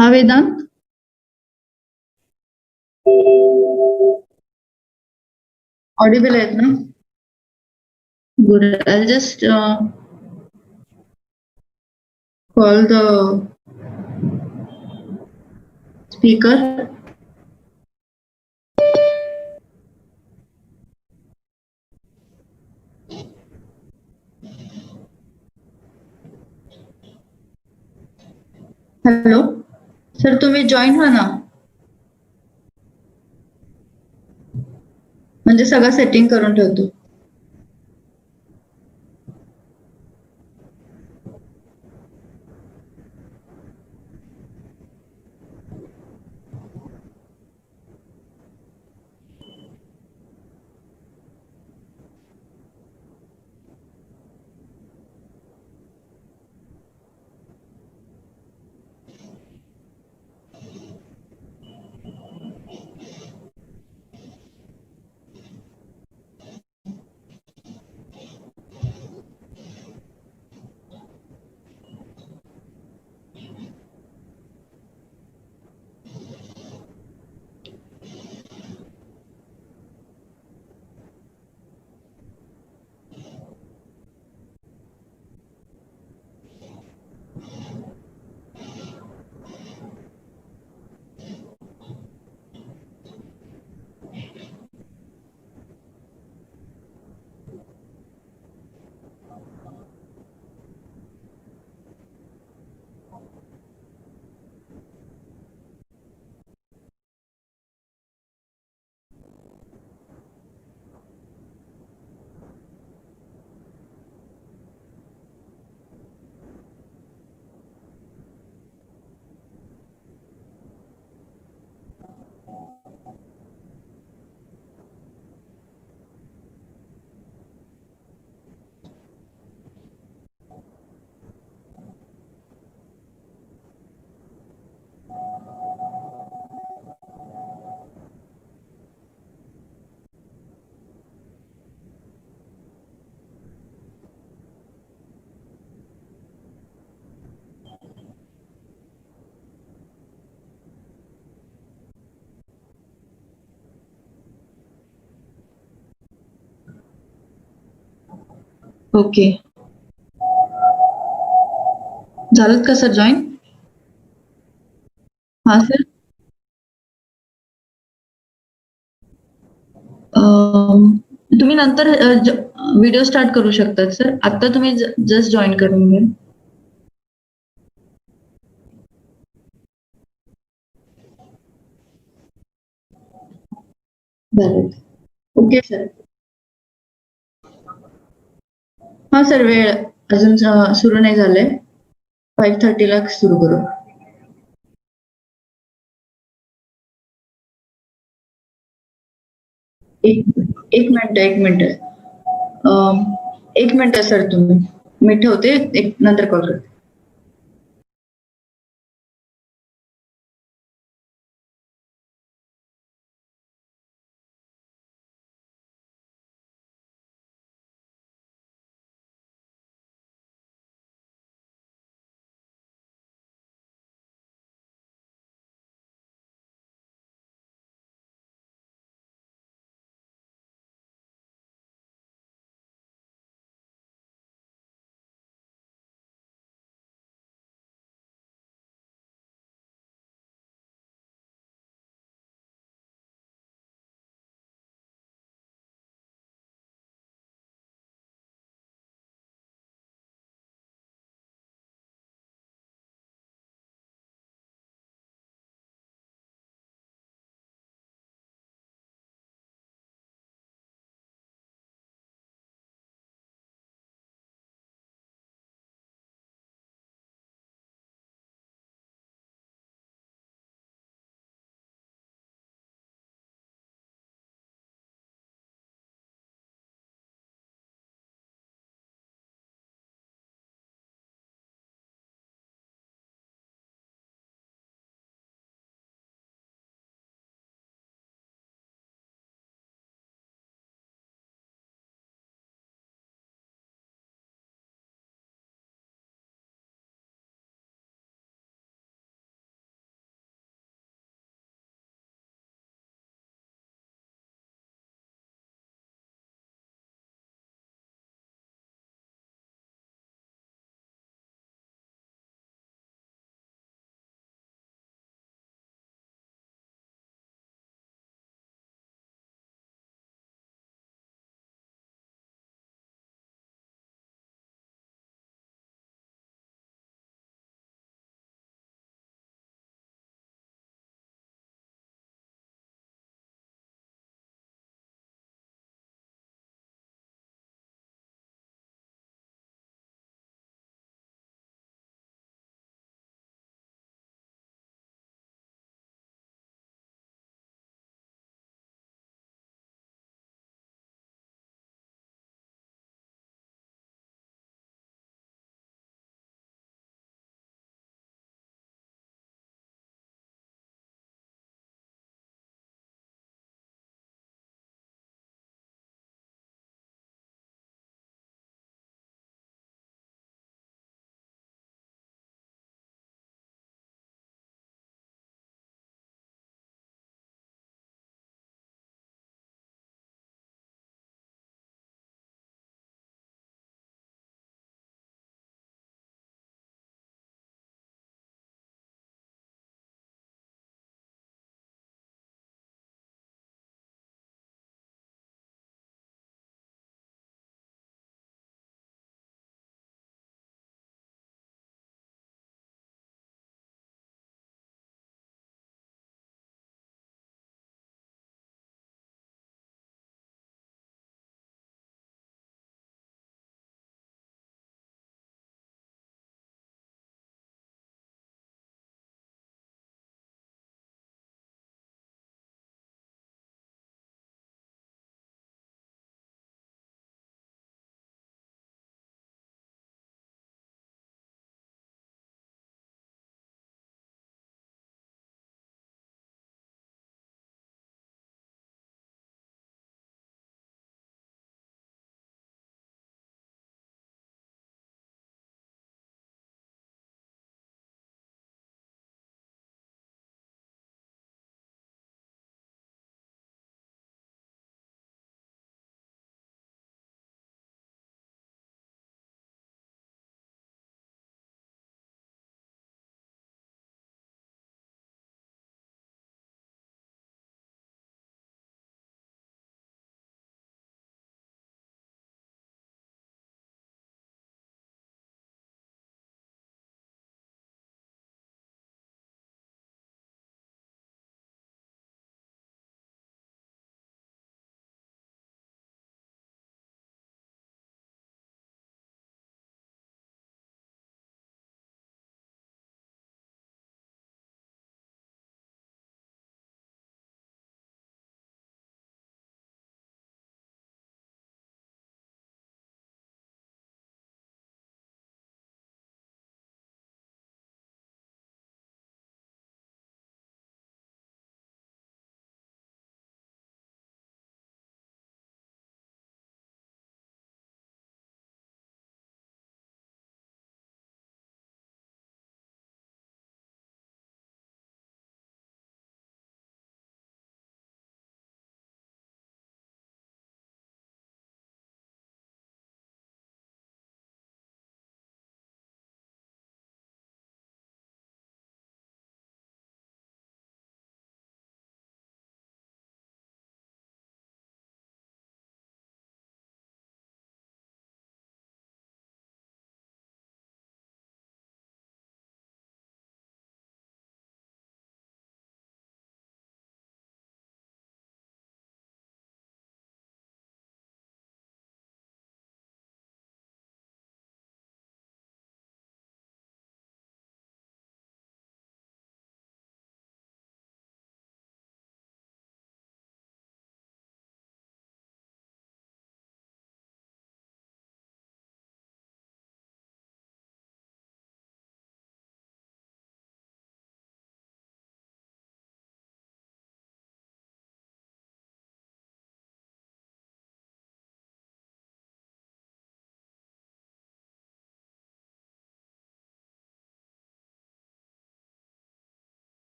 हा वेदांत, ऑडिबल आहेत ना? Good. I'll just call the speaker. Hello sir, तुम्ही जॉईन व्हा ना, म्हणजे सगळं सेटिंग करून ठेवतो. ओके, झालं का सर जॉईन? हा सर, तुम्ही नंतर व्हिडिओ स्टार्ट करू शकतात सर. आता तुम्ही जस्ट जॉईन करून घ्या. झालं. Okay sir. हा सर, वेळ अजून सुरू नाही झालंय. 5:30 ला सुरू करू. एक मिनिट. एक मिनिट सर, तुम्ही मी ठेवते, एक नंतर कॉल करते.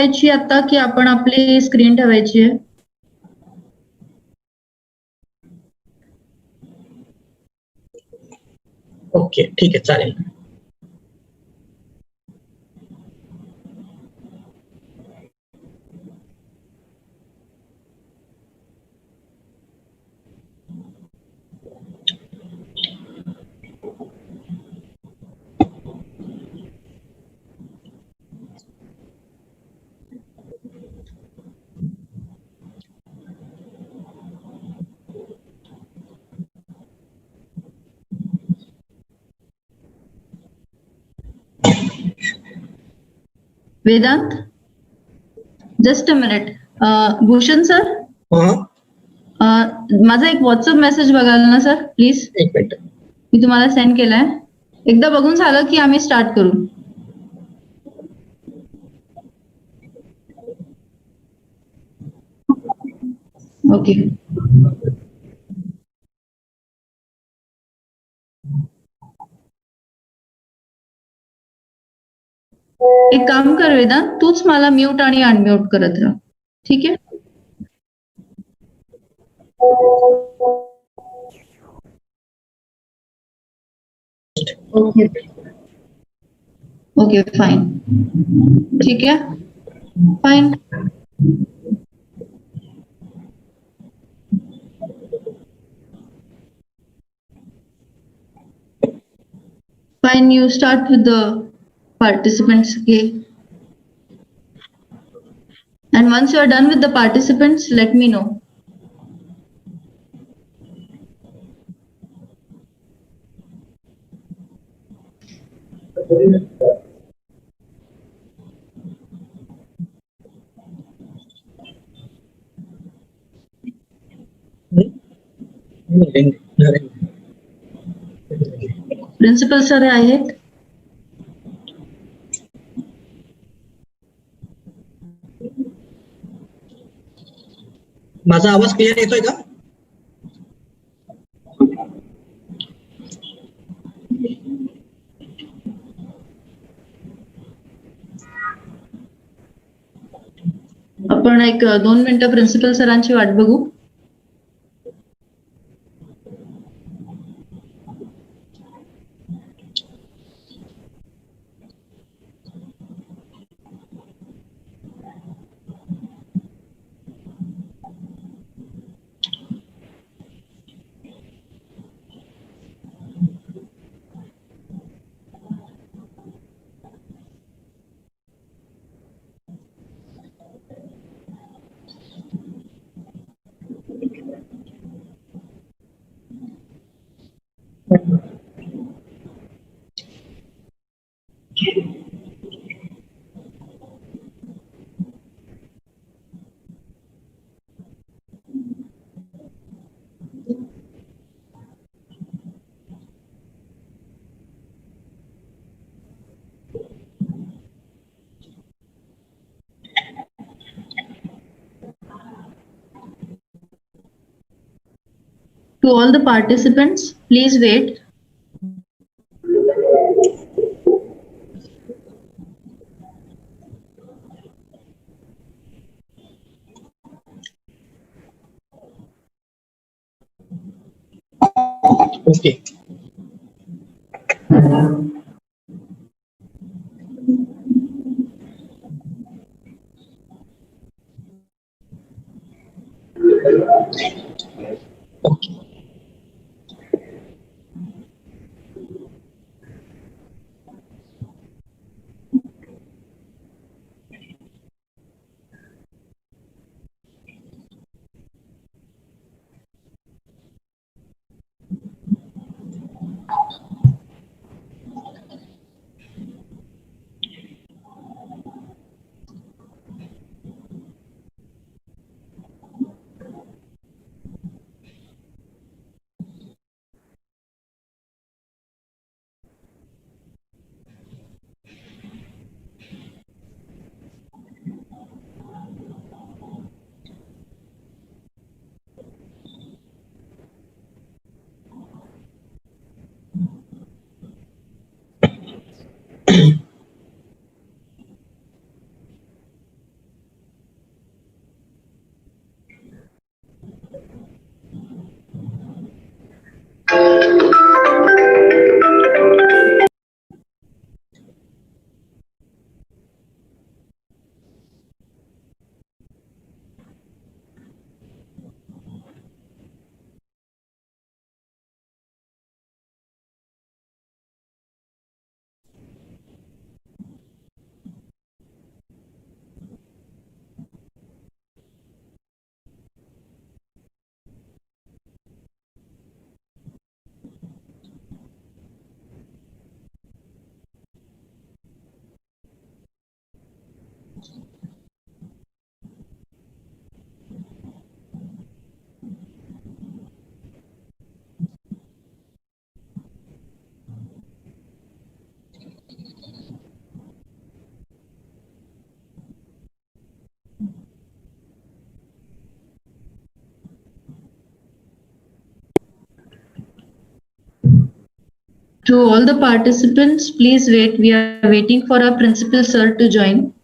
ठेवायची आता की आपण आपली स्क्रीन ठेवायची आहे? ओके, ठीक आहे, चालेल. Vedant, just a minute. Bhushan sir, माझा एक व्हॉट्सअप मेसेज बघाल ना सर प्लीज? एक मिनिट. मी तुम्हाला सेंड केलाय. एकदा बघून झालं की आम्ही स्टार्ट करू. ओके. एक काम कर वेदांत, तूच मला म्यूट आणि अनम्यूट करत राहा, ठीक आहे? Okay okay, fine. ठीक है, fine. Fine, you start with the participants, okay? And once you are done with the participants, let me know. Principal sir आहेत? माझा आवाज क्लिअर येतोय का? आपण एक 2 मिनिटं प्रिन्सिपल सरांची वाट बघू. To all the participants, please wait. Okay. To all the participants, please wait. We are waiting for our principal sir to join.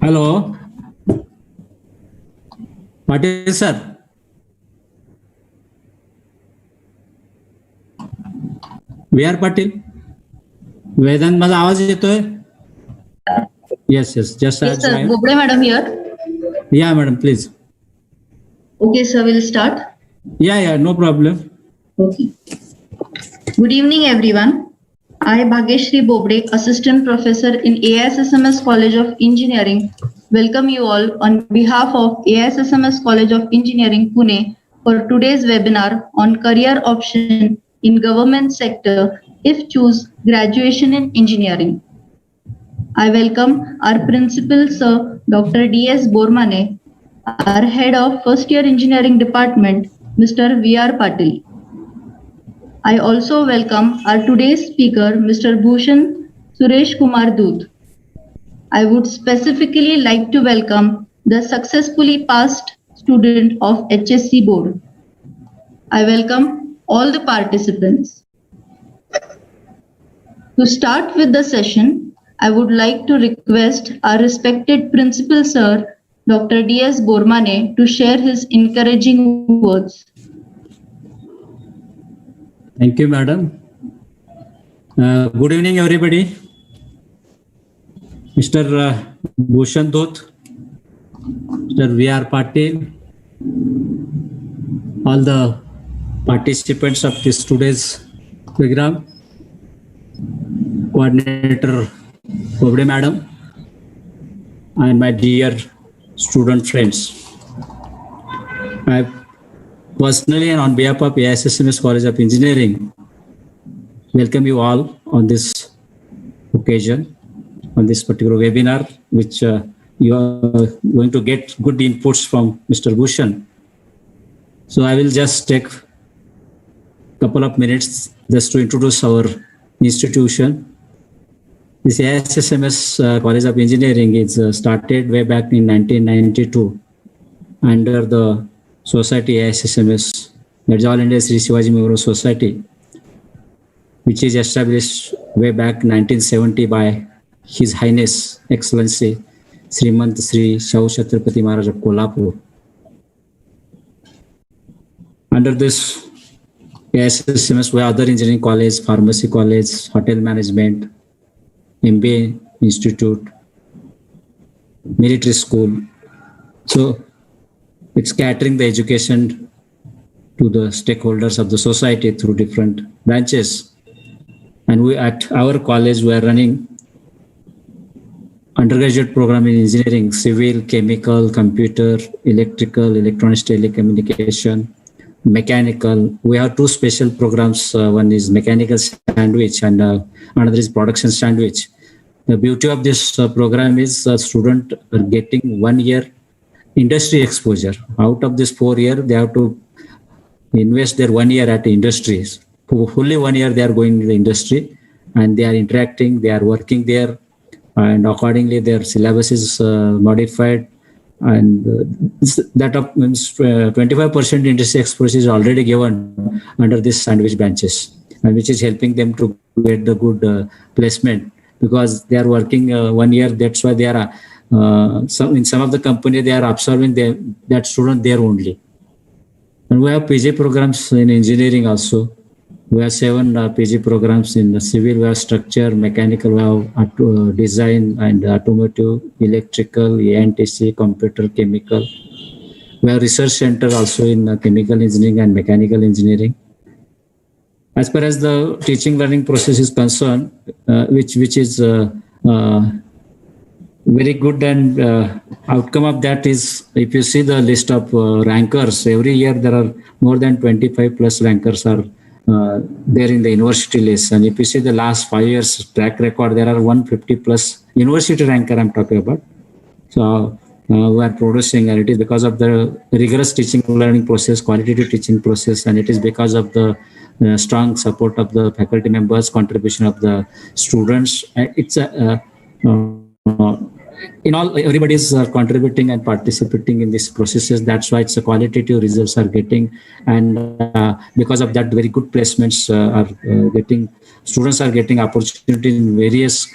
Hello. Patil sir. VR Patil. वेदांत माझा आवाज येतोय? Yes, yes. Just Yes, as sir. Bobde madam here. Yeah, madam, please. Okay, sir, we'll start. Yeah, no problem. Okay. Good evening, everyone. I, Bhageshri Bobde, Assistant Professor in AISSMS College of Engineering, welcome you all on behalf of AISSMS College of Engineering, Pune, for today's webinar on career option in government sector if choose graduation in engineering. I welcome our Principal Sir Dr. D.S. Bormane, our Head of First Year Engineering Department, Mr. V.R. Patil. I also welcome our today's speaker, Mr. Bhushan Suresh Kumar Dhoot. I would specifically like to welcome the successfully passed student of HSC board. I welcome all the participants. To start with the session, I would like to request our respected Principal Sir, Dr. D.S. Bormane, to share his encouraging words. Thank you, madam. Good evening, everybody. Mr. Bhushan Dhoot, Mr. V.R. Patil, all the participants of this today's program, Coordinator Bobde madam, and my dear student friends. I personally and on behalf of AISSMS College of Engineering, welcome you all on this occasion, on this particular webinar, which you are going to get good inputs from Mr. Bhushan. So I will just take a couple of minutes just to introduce our institution. This AISSMS College of Engineering is started way back in 1992 under the Society AISSMS, that's All India Sri Shivaji Memorial Society, which is established way back 1970 by His Highness Excellency Srimant Sri Shahu Chhatrapati Maharaj of Kolhapur. Under this AISSMS, we have other engineering college, pharmacy college, hotel management, MBA institute, military school. So it's catering the education to the stakeholders of the society through different branches. And we at our college, we are running undergraduate program in engineering, civil, chemical, computer, electrical, electronics, telecommunication, mechanical. We have two special programs. One is mechanical sandwich and another is production sandwich. The beauty of this program is students are getting 1 year industry exposure. Out of this 4 year, they have to invest their 1 year at the industries. Fully 1 year they are going to the industry and they are interacting, they are working there, and accordingly their syllabus is modified, and that of 25% industry exposure is already given under this sandwich branches, and which is helping them to get the good placement, because they are working 1 year. That's why they are in some of the company, they are absorbing that student there only. And we have PG programs in engineering also. We have 7 PG programs in the civil. We have structure, mechanical, we have design and automotive, electrical, ANTC, computer, chemical. We have research center also in chemical engineering and mechanical engineering. As far as the teaching learning process is concerned, which is very good, and outcome of that is, if you see the list of rankers, every year there are more than 25 plus rankers are there in the university list. And if you see the last 5 years track record, there are 150 plus university ranker I'm talking about. So we are producing, and it is because of the rigorous teaching learning process, qualitative teaching process, and it is because of the strong support of the faculty members, contribution of the students. It's a in all, everybody is contributing and participating in these processes. That's why it's a qualitative results are getting, and because of that, very good placements are getting. Students are getting opportunity in various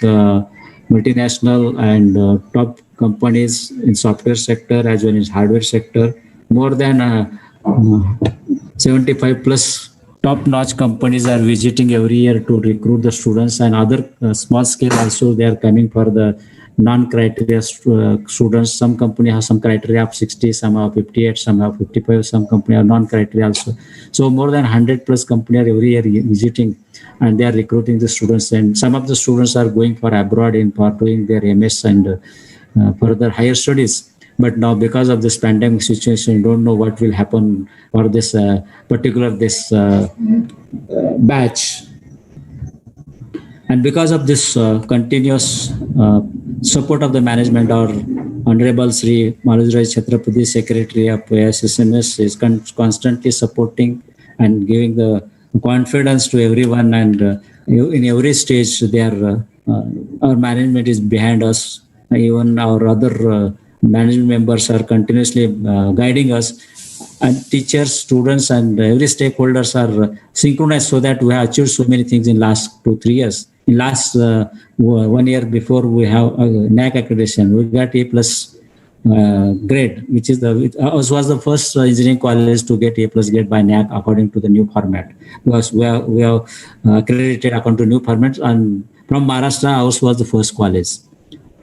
multinational and top companies in software sector as well as hardware sector. More than 75 plus top-notch companies are visiting every year to recruit the students, and other small scale also they are coming for the non-criteria students. Some company have some criteria of 60, some have 58, some have 55, some company are non-criteria also. So more than 100 plus company are every year visiting, and they are recruiting the students, and some of the students are going for abroad for doing their MS and further higher studies. But now, because of this pandemic situation, you don't know what will happen for this particular batch. And because of this continuous support of the management, our Honorable Sri Malujrai Chhatrapati, Secretary of AISSMS, is constantly supporting and giving the confidence to everyone. And in every stage, our management is behind us. Even our other management members are continuously guiding us, and teachers, students, and every stakeholders are synchronized, so that we have achieved so many things in last 2-3 years. In last 1 year before, we have NAC accreditation. We got A plus grade, which is was the first engineering college to get A plus grade by NAC according to the new format. Because we have accredited according to new format, and from Maharashtra, ours was the first college.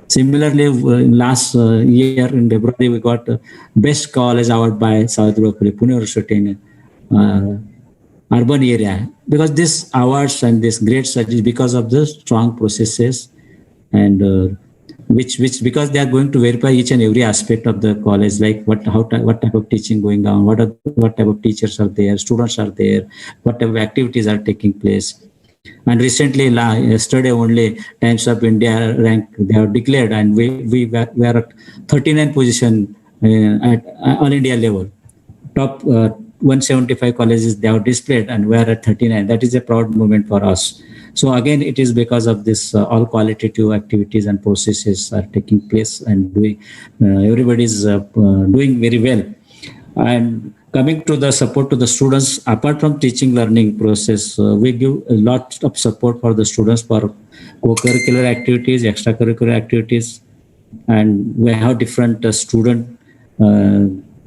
Similarly, last year in February, we got Best College Award by Savitribai Phule Pune University in urban area. Because these awards and this great study is because of the strong processes, and which because they are going to verify each and every aspect of the college, like what type of teaching going on, what type of teachers are there, students are there, what type of activities are taking place. And recently, yesterday only, Times of India rank they have declared, and we were at 39 position at all India level. Top 175 colleges they have displayed, and we are at 39. That is a proud moment for us. So again, it is because of this all qualitative activities and processes are taking place, and everybody is doing very well. And coming to the support to the students, apart from teaching learning process, we give a lot of support for the students for co-curricular activities, extracurricular activities, and we have different student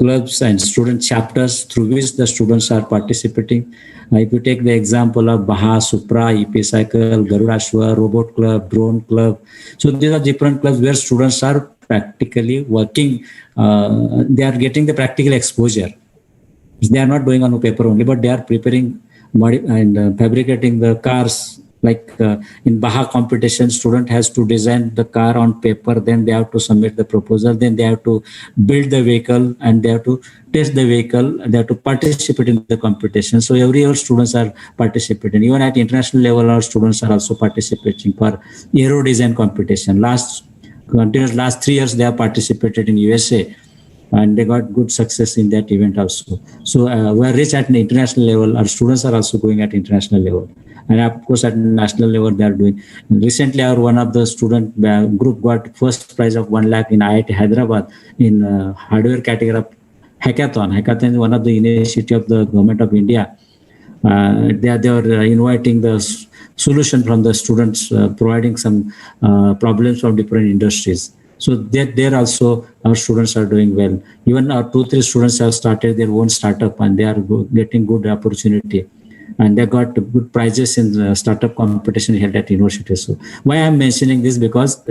clubs and student chapters through which the students are participating. If you take the example of Baha, Supra, EP Cycle, Garudashwa, Robot Club, Drone Club, so these are different clubs where students are practically working. They are getting the practical exposure. They are not doing on paper only, but they are preparing and fabricating the cars. Like in Baha competition, student has to design the car on paper, then they have to submit the proposal, then they have to build the vehicle, and they have to test the vehicle, they have to participate in the competition. So every year students are participating. Even at international level, our students are also participating for aero design competition. Last 3 years, they have participated in USA, and they got good success in that event also. So we are rich at an international level. Our students are also going at international level. And of course, at national level, they are doing. Recently, one of the student group got first prize of 1 lakh in IIT Hyderabad in hardware category of hackathon. Hackathon is one of the initiative of the government of India. They are inviting the solution from the students, providing some problems from different industries. So there also our students are doing well. Even our 2-3 students have started their own startup and they are getting good opportunity. And they got good prizes in the startup competition held at university. So why I'm mentioning this, because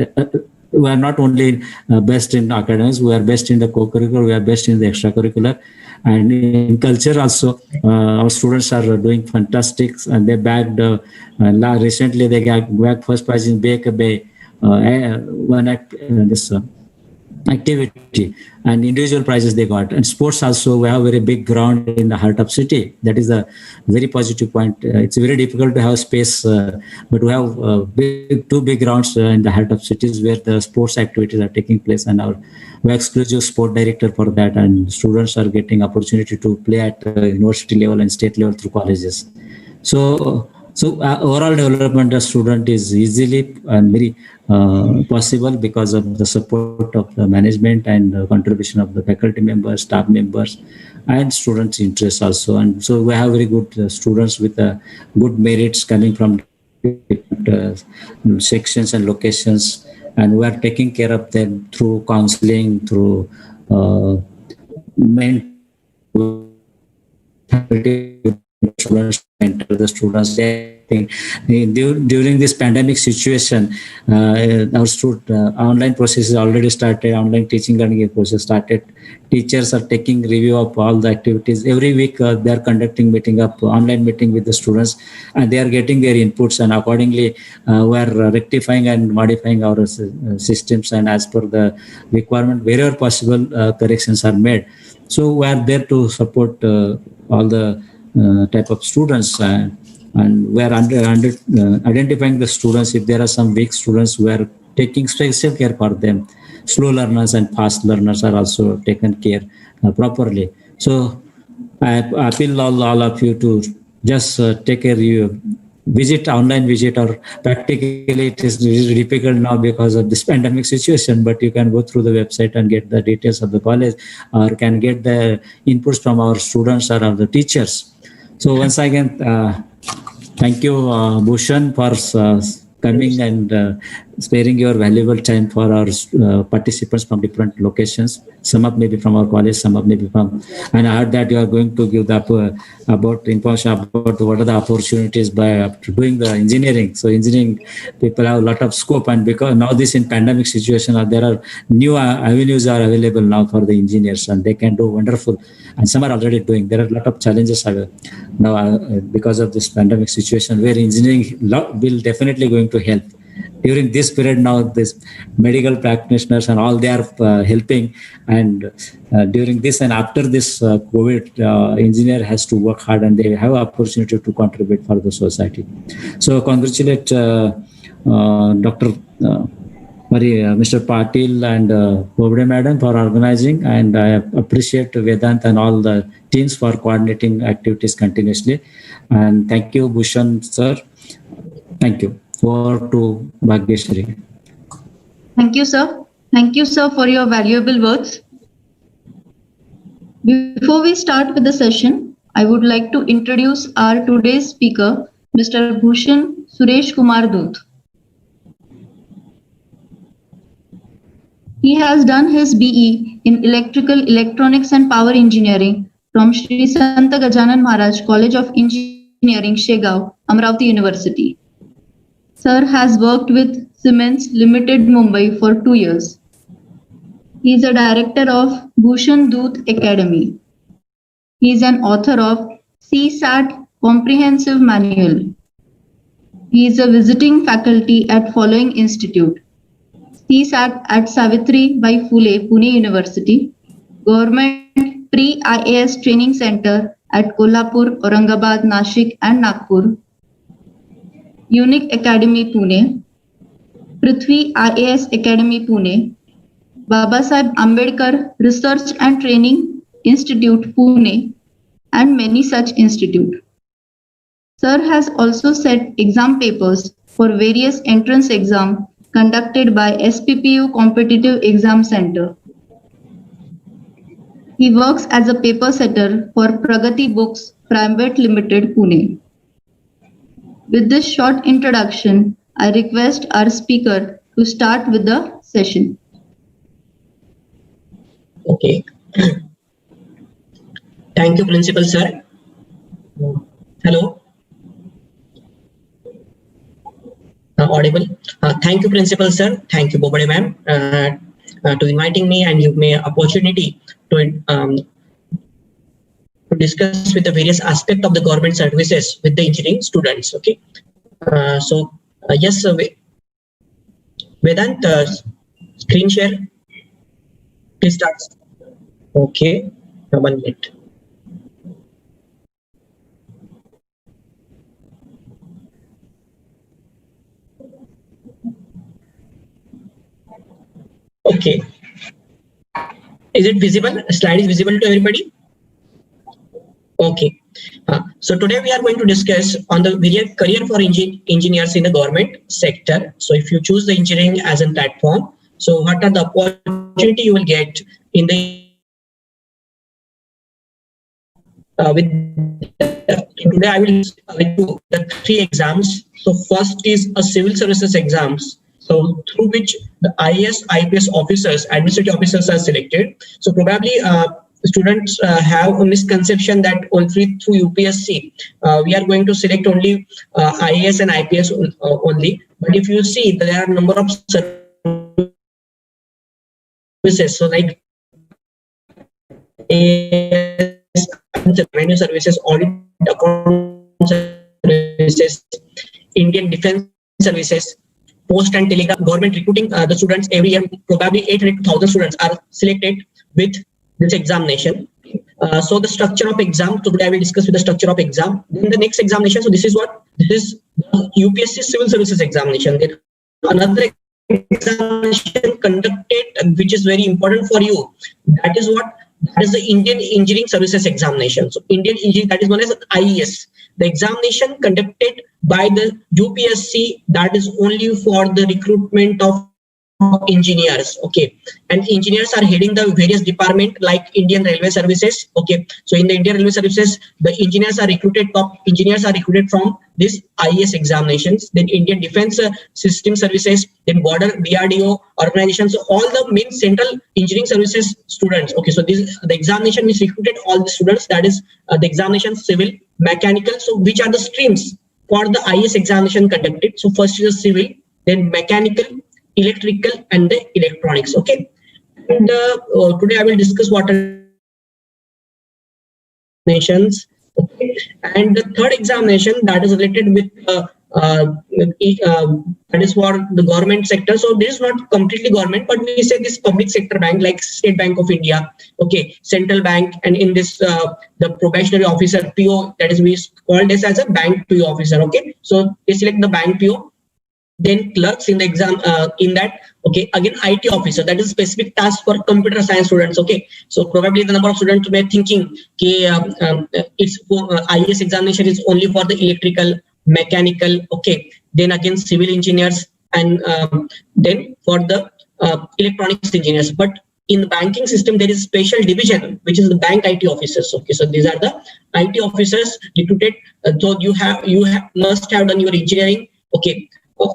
we are not only best in academics, we are best in the co-curricular, we are best in the extracurricular, and in culture also. Our students are doing fantastic, and they bagged recently they got back first prize in Bake a Bay, one act this. Activity and individual prizes they got. And sports also, we have a very big ground in the heart of city. That is a very positive point. It's very difficult to have space, but we have two big grounds in the heart of cities where the sports activities are taking place, and we have exclusive sport director for that, and students are getting opportunity to play at university level and state level through colleges. So overall development of student is easily and very possible because of the support of the management and the contribution of the faculty members, staff members, and students' interest also. And so we have very good students with good merits coming from different sections and locations, and we are taking care of them through counseling, through mentoring students, mentor the students. During this pandemic situation, our online process is already started. Online teaching learning process started. Teachers are taking review of all the activities every week. They are conducting online meeting with the students, and they are getting their inputs, and accordingly we are rectifying and modifying our systems, and as per the requirement, wherever possible, corrections are made. So we are there to support all the type of students, and we are identifying the students. If there are some weak students, we are taking special care for them. Slow learners and fast learners are also taken care properly. So I appeal all of you to just take a online visit, or practically it is difficult now because of this pandemic situation, but you can go through the website and get the details of the college, or can get the inputs from our students or the teachers. So once again, thank you, Bhushan, for coming and sparing your valuable time for our participants from different locations. Some up maybe from our college, some up maybe from, and I heard that you are going to give the about information about what are the opportunities by doing the engineering. So engineering people have a lot of scope, and because now this in pandemic situation, there are new avenues are available now for the engineers, and they can do wonderful. And some are already doing. There are a lot of challenges now because of this pandemic situation, where engineering will definitely going to help. During this period now, this medical practitioners and all, they are helping, and during this and after this COVID, engineer has to work hard, and they have opportunity to contribute for the society. So congratulate Dr. Mr. Patil and Bobde Madam for organizing, and I appreciate Vedant and all the teams for coordinating activities continuously. And thank you, Bhushan sir. Thank you. Over to Bhagyeshri. Thank you, sir. Thank you, sir, for your valuable words. Before we start with the session, I would like to introduce our today's speaker, Mr. Bhushan Suresh Kumar Dhoot. He has done his BE in Electrical, Electronics and Power Engineering from Sri Santa Gajanan Maharaj College of Engineering, Shegaon, Amravati University. Sir has worked with Siemens Limited Mumbai for 2 years. He is a director of Bhushan Dhoot Academy. He is an author of CSAT Comprehensive Manual. He is a visiting faculty at following institute: CSAT at Savitri Bai Phule, Pune University, Government Pre-IAS Training Center at Kolhapur, Aurangabad, Nashik and Nagpur, Unique Academy Pune, Prithvi IAS Academy Pune, Babasaheb Ambedkar Research and Training Institute Pune, and many such institutes. Sir has also set exam papers for various entrance exams conducted by SPPU Competitive Exam Center. He works as a paper setter for Pragati Books Private Limited, Pune. With this short introduction, I request our speaker to start with the session. Okay. Thank you, Principal Sir. Hello. Audible. Thank you, Principal Sir. Thank you, Bobade Ma'am, to inviting me and give me an opportunity to discuss with the various aspects of the government services with the engineering students. Okay. Yes, Vedant, screen share. Please start. Okay. 1 minute. Okay. Is it visible? Slide is visible to everybody? Okay. So today we are going to discuss on the career for engineers in the government sector. So if you choose the engineering as a platform, so what are the opportunity you will get in the today I will do the 3 exams. So first is a civil services exams. So through which the IAS, IPS officers, administrative officers are selected. So probably students have a misconception that only through UPSC we are going to select only IAS and IPS only. But if you see, there are a number of services. So like revenue services, audit, account services, Indian defense services, post and telegraph, government recruiting the students every year. Probably 800,000 students are selected with this examination. So the structure of exam, so today I will discuss with the structure of exam. Then the next examination, so this is the UPSC civil services examination. Then another examination conducted, which is very important for you. That is the Indian Engineering Services Examination. So Indian Engineering, that is known as IES. The examination conducted by the UPSC, that is only for the recruitment of engineers. Okay, and engineers are heading the various department like Indian Railway Services. Okay, so in the Indian Railway Services, the engineers are recruited, top engineers are recruited from this IES examinations. Then Indian Defense System Services, then border DRDO organizations, so all the main central engineering services students. Okay, so this the examination which recruited all the students, that is the examination civil, mechanical. So which are the streams for the IES examination conducted? So first is the civil, then mechanical, electrical, and the electronics. Okay, and today I will discuss what are examinations. Okay, and the third examination, that is related with that is for the government sector. So this is not completely government, but we say this public sector bank like State Bank of India, okay, Central Bank, and in this the probationary officer PO, that is we call this as a bank PO officer. Okay, so they select the bank PO. Then clerks in the exam in that. Okay, again IT officer, that is specific task for computer science students. Okay, so probably the number of students may thinking it's for IES examination is only for the electrical, mechanical. Okay, then again civil engineers, and then for the electronics engineers. But in the banking system, there is special division, which is the bank IT officers. Okay, so these are the IT officers recruited. So you must have done your engineering. Okay, or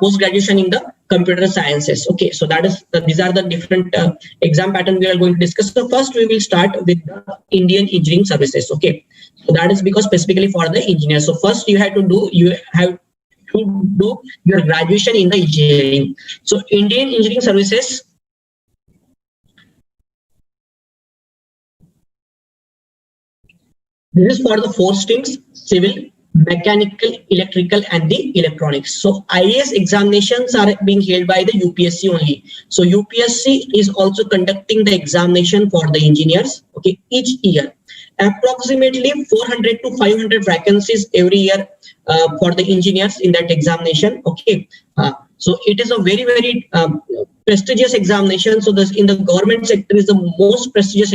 post graduation in the computer sciences. Okay, so that is these are the different exam pattern we are going to discuss. So first we will start with the Indian Engineering Services. Okay, so that is because specifically for the engineers. So first you have to do your graduation in the engineering. So Indian Engineering Services, this is for the 4 streams: civil, mechanical, electrical, and the electronics. So IAS examinations are being held by the UPSC only. So UPSC is also conducting the examination for the engineers. Okay, each year approximately 400 to 500 vacancies every year for the engineers in that examination. Okay, so it is a very prestigious examination. So this in the government sector is the most prestigious.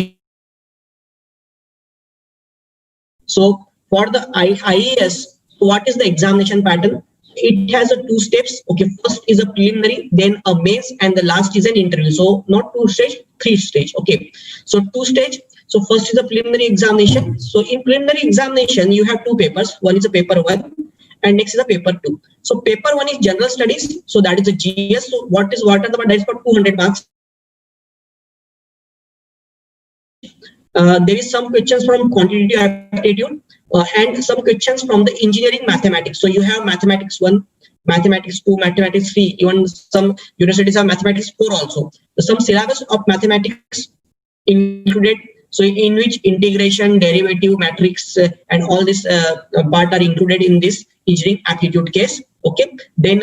So for the IAS, what is the examination pattern? It has 2 steps. Okay, first is a preliminary, then a mains, and the last is an interview. So not 2 stage, 3 stage. Okay, so 2 stage. So first is a preliminary examination. So in preliminary examination, you have 2 papers. One is a paper 1, and next is a paper 2. So paper 1 is general studies. So that is a GS. So that is for 200 marks. there is some questions from quantitative aptitude and some questions from the engineering mathematics. So you have mathematics 1, mathematics 2, mathematics 3, even some universities have mathematics 4 also. So some syllabus of mathematics included, so in which integration, derivative, matrix and all this part are included in this engineering aptitude case. Okay, then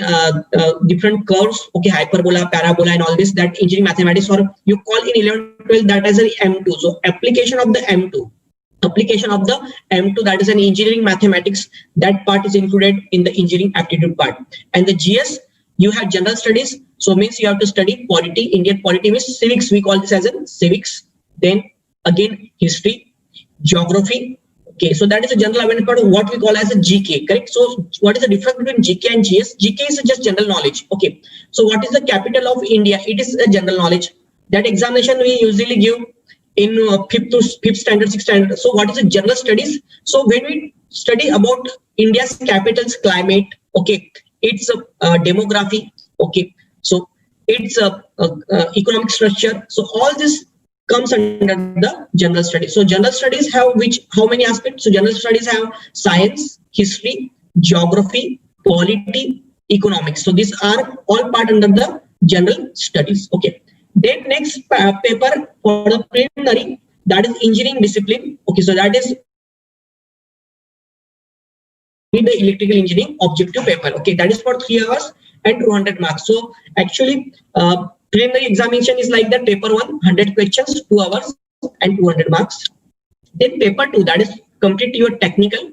different curves, okay, hyperbola, parabola and all this, that engineering mathematics, or you call in 11 12 that as an M2. So application of the M2, that is an engineering mathematics, that part is included in the engineering aptitude part. And the GS, you have general studies, so means you have to study polity. Indian polity means civics, we call this as in civics. Then again history, geography. Okay, so that is a general awareness part of what we call as a GK, correct? So what is the difference between GK and GS? GK is just general knowledge. Okay, so what is the capital of India? It is a general knowledge. That examination we usually give in 5th to 5th standard, 6th standard. So what is the general studies? So when we study about India's capital's climate, okay, its demography, okay, so its economic structure. So all this comes under the general studies. So general studies have how many aspects? So general studies have science, history, geography, polity, economics. So these are all part under the general studies. Okay. Then next paper for the preliminary, that is engineering discipline. Okay, so that is the electrical engineering objective paper. Okay, that is for 3 hours and 200 marks. So actually preliminary examination is like that: paper 1, 100 questions, 2 hours and 200 marks. Then paper 2, that is complete your technical,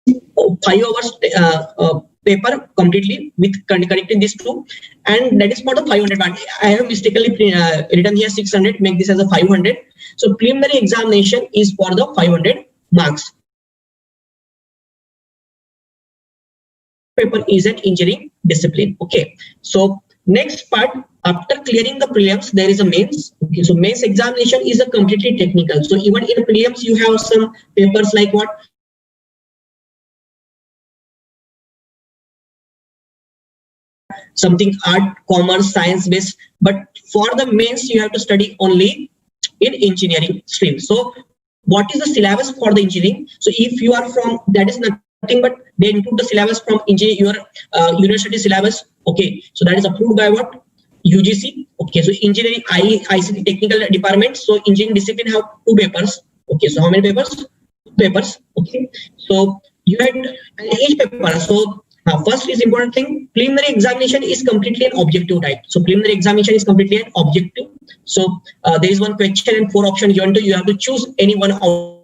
5 hours paper completely with connecting these two, and that is for the 500 marks. I have mistakenly written here 600, make this as a 500. So preliminary examination is for the 500 marks. Paper is an engineering discipline. Okay, so next part, after clearing the prelims, there is a mains. Okay, so mains examination is a completely technical. So even in prelims you have some papers like what? Something art, commerce, science based, but for the mains you have to study only in engineering stream. So what is the syllabus for the engineering? So if you are from, that is nothing but they include the syllabus from your university syllabus. Okay, so that is approved by what? UGC. Okay, so engineering ICT technical department. So engineering discipline have 2 papers. Okay, so how many papers? 2 papers. Okay, so you had each paper. So first is important thing, preliminary examination is completely an objective type. So preliminary examination is completely an objective. So there is one question and 4 options given to you. You have to choose any one out.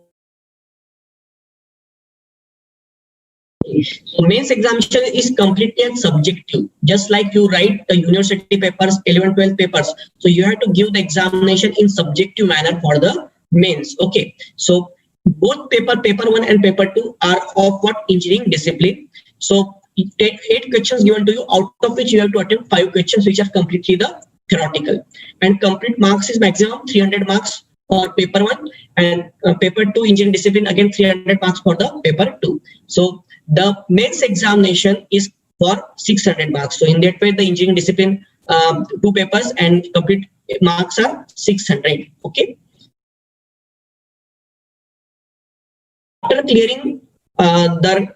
So mains examination is completely and subjective, just like you write the university papers, 11, 12 papers. So you have to give the examination in subjective manner for the mains. Okay, so both paper 1 and paper 2 are of what? Engineering discipline. So 8 questions given to you, out of which you have to attempt 5 questions which are completely the theoretical, and complete marks is maximum 300 marks for paper 1, and paper 2 engineering discipline again 300 marks for the paper 2. So the mains examination is for 600 marks. So in that way the engineering discipline 2 papers and complete marks are 600. Okay, after clearing the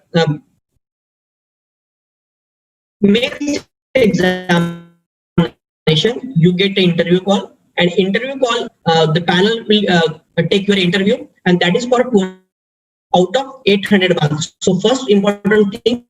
mains examination, you get an interview call, and interview call the panel will take your interview, and that is for 200 out of 800 marks. So first important thing,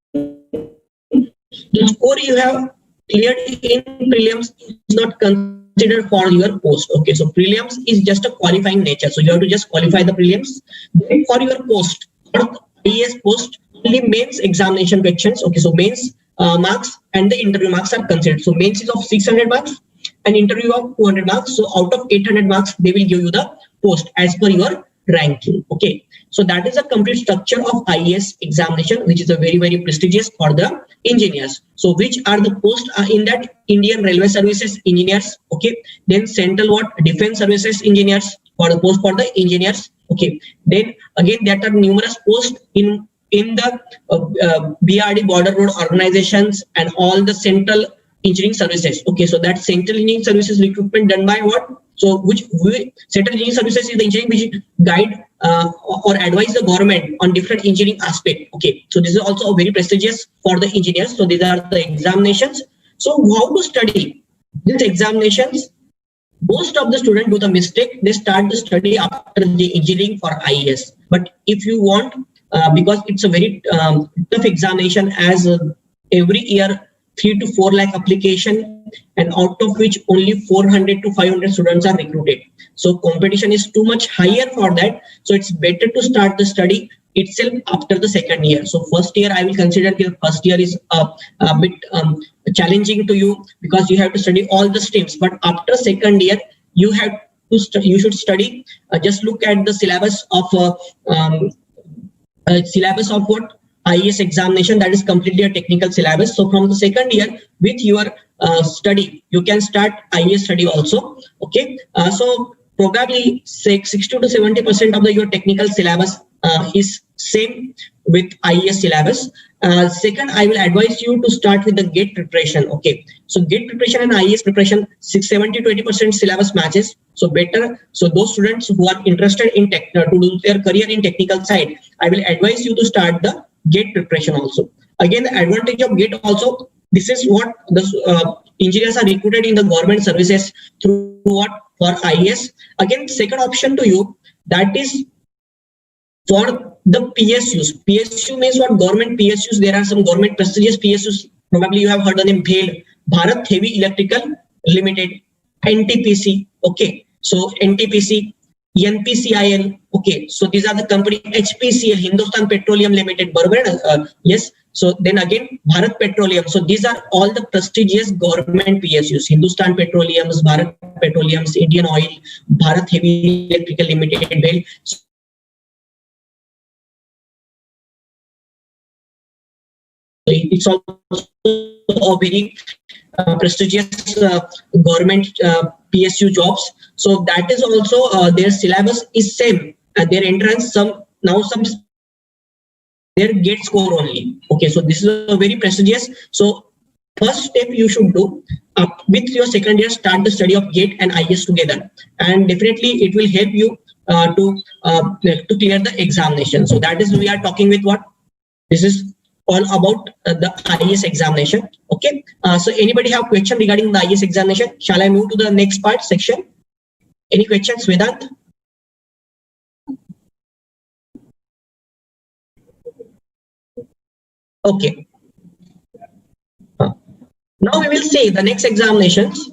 the score you have cleared in prelims is not considered for your post. Okay, so prelims is just a qualifying nature, so you have to just qualify the prelims. Then for your post, for the IAS post, only mains examination questions. Okay, so mains marks and the interview marks are considered. So mains is of 600 marks and interview of 200 marks. So out of 800 marks, they will give you the post as per your ranking. Okay, so that is a complete structure of IAS examination, which is a very, very prestigious for the engineers. So which are the posts in that? Indian Railway Services engineers. Okay, then Central what? Defense Services engineers, for the post for the engineers. Okay, then again there are numerous posts in the BRD border road organizations and all the central engineering services. Okay, so that central engineering services recruitment done by what? So Center Engineering Services is the engineering which guide or advise the government on different engineering aspect. Okay, so this is also very prestigious for the engineers. So these are the examinations. So how to study these examinations? Most of the students do the mistake. They start the study after the engineering for IAS. But if you want, because it's a very tough examination, as every year 3 to 4 lakh application, and out of which only 400 to 500 students are recruited. So competition is too much higher for that. So it's better to start the study itself after the second year. So first year, I will consider the first year is a bit challenging to you, because you have to study all the streams. But after second year, you have to you should study. Just look at the syllabus of what IAS examination, that is completely a technical syllabus. So from the second year, with your study, you can start IAS study also. Okay, so probably 60 to 70% of your technical syllabus is same with IAS syllabus. Second, I will advise you to start with the GATE preparation. Okay, so GATE preparation and IAS preparation, 70 to 80% syllabus matches. So better. So those students who are interested in tech to do their career in technical side, I will advise you to start the GATE preparation also. Again, the advantage of GATE also, this is what the engineers are recruited in the government services through what, for IAS. Again, second option to you, that is for the PSUs. PSU means what? Government PSUs. There are some government prestigious PSUs. Probably you have heard the name BHEL, Bharat Heavy Electrical Limited, NTPC. Okay, so NTPC, NPCIL. Okay, so these are the company. HPCL, Hindustan Petroleum Limited. Yes. So then again, Bharat Petroleum. So these are all the prestigious government PSUs. Hindustan Petroleums, Bharat Petroleums, Indian Oil, Bharat Heavy Electrical Limited, BHEL. It's also a very prestigious government PSU jobs. So that is also their syllabus is same. Their entrance some their GATE score only. Okay, so this is a very prestigious. So first step you should do with your second year, start the study of GATE and IAS together, and definitely it will help you to clear the examination. So that is, we are talking with what? This is all about the IAS examination. Okay, so anybody have question regarding the IAS examination? Shall I move to the next part section? Any questions, Vedant? Okay. Now we will see the next examinations.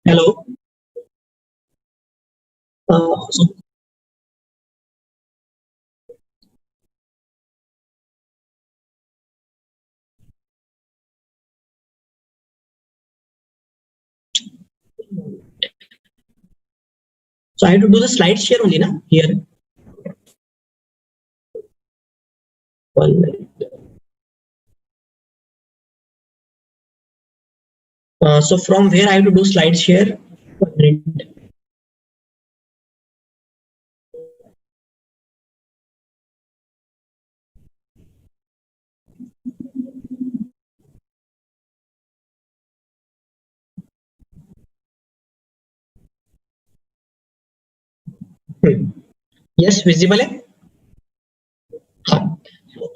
Hello. So I have to do the slide share only, na? Here. 1 minute. So from where I have to do slide share? 1 minute. Yes, visible है.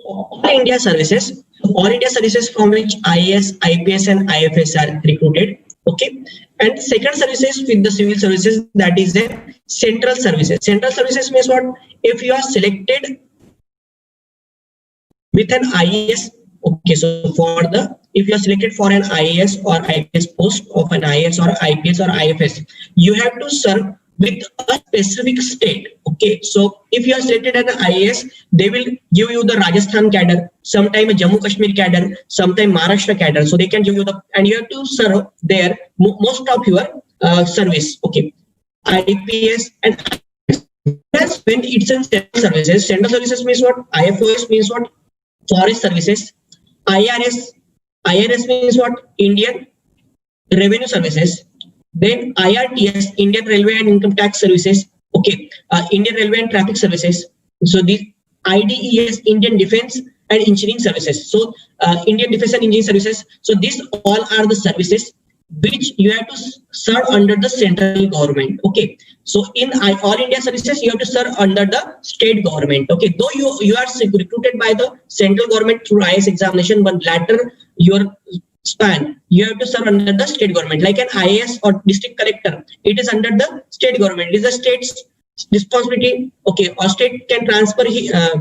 All India services, all India services from which IAS, IPS and IFS are recruited. Okay. And second services with the civil services, that is the central services. Central services means what? If you are selected with an IAS, okay, so for the, if you are selected for an IAS or IPS post of an IAS or IPS or IFS, you have to serve with a specific state. Okay, so if you are selected as an IAS, they will give you the Rajasthan cadre, sometime a Jammu Kashmir cadre, sometime Maharashtra cadre. So they can give you the, and you have to serve there most of your service. Okay, IPS and IPS, when it's in central services. Central services means what? IFOS means what? Forest services. IRS means what? Indian revenue services. Then IRTS, Indian Railway and Income Tax Services. Okay, Indian Railway and Traffic Services. So the IDES, Indian Defense and Engineering Services. So Indian Defense and Engineering Services. So these all are the services which you have to serve under the central government. Okay, so in all India services, you have to serve under the state government. Okay, though you are recruited by the central government through IAS examination, but later your span you have to serve under the state government. Like an IAS or district collector, it is under the state government. It is the state's responsibility. Okay, or state can transfer,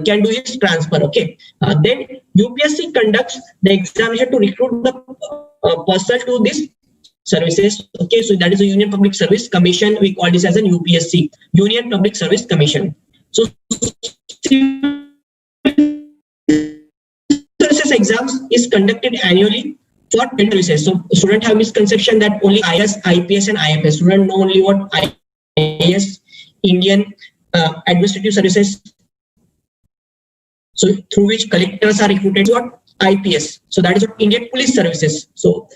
can do his transfer. Okay, then UPSC conducts the examination to recruit the person to this services. Okay, so that is a Union Public Service Commission. We call this as an UPSC, Union Public Service Commission. So services exams is conducted annually for 10 services. So students have misconception that only IAS, IPS and IFS. Students know only what IAS, Indian Administrative Services. So through which collectors are recruited. What? IPS. So that is what Indian Police Services. So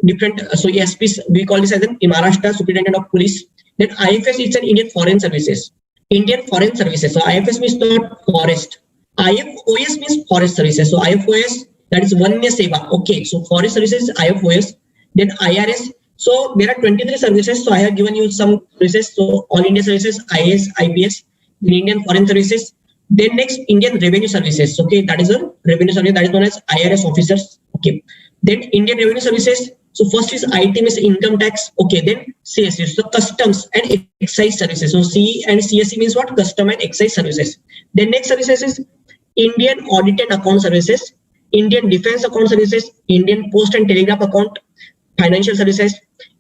different. So SPs, we call this as an Maharashtra Superintendent of Police. Then IFS is an Indian Foreign Services. Indian Foreign Services. So IFS means not forest. IFOS means Forest Services. So IFOS, that is Vanya Seva. Okay. So Forest Services, IFOS. Then IRS. So there are 23 services. So I have given you some services. So All India Services, IAS, IPS, then Indian Foreign Services. Then next, Indian Revenue Services. Okay, that is a revenue service that is known as IRS officers. Okay. Then Indian Revenue Services. So first is IT, means income tax. Okay. Then CSC, so Customs and Excise Services. So C and CSC means what? Custom and Excise Services. Then next services is Indian Audit and Account Services, Indian Defense Account Services, Indian Post and Telegraph Account, Financial Services,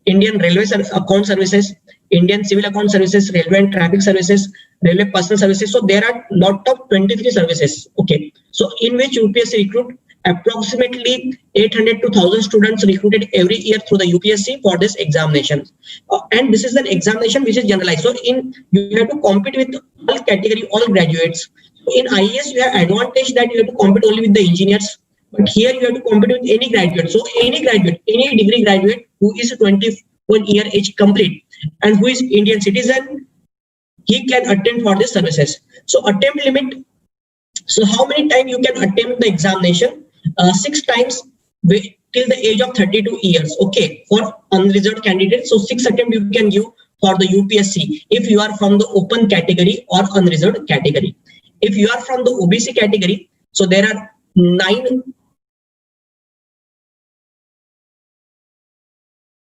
Indian Railway Account Services, Indian Civil Account Services, Railway and Traffic Services, Railway Personal Services. So there are lot of 23 services. Okay. So in which UPSC recruit approximately 800 to 1000 students recruited every year through the UPSC for this examination. And this is an examination which is generalized. So you have to compete with all category, all graduates. In IAS, you have advantage that you have to compete only with the engineers. But here you have to compete with any graduate. So any graduate, any degree graduate who is 21 year age complete and who is Indian citizen, he can attend for these services. So attempt limit. So how many times you can attempt the examination? 6 times till the age of 32 years. Okay, for unreserved candidates. So 6 attempts you can give for the UPSC if you are from the open category or unreserved category. If you are from the OBC category, so there are 9.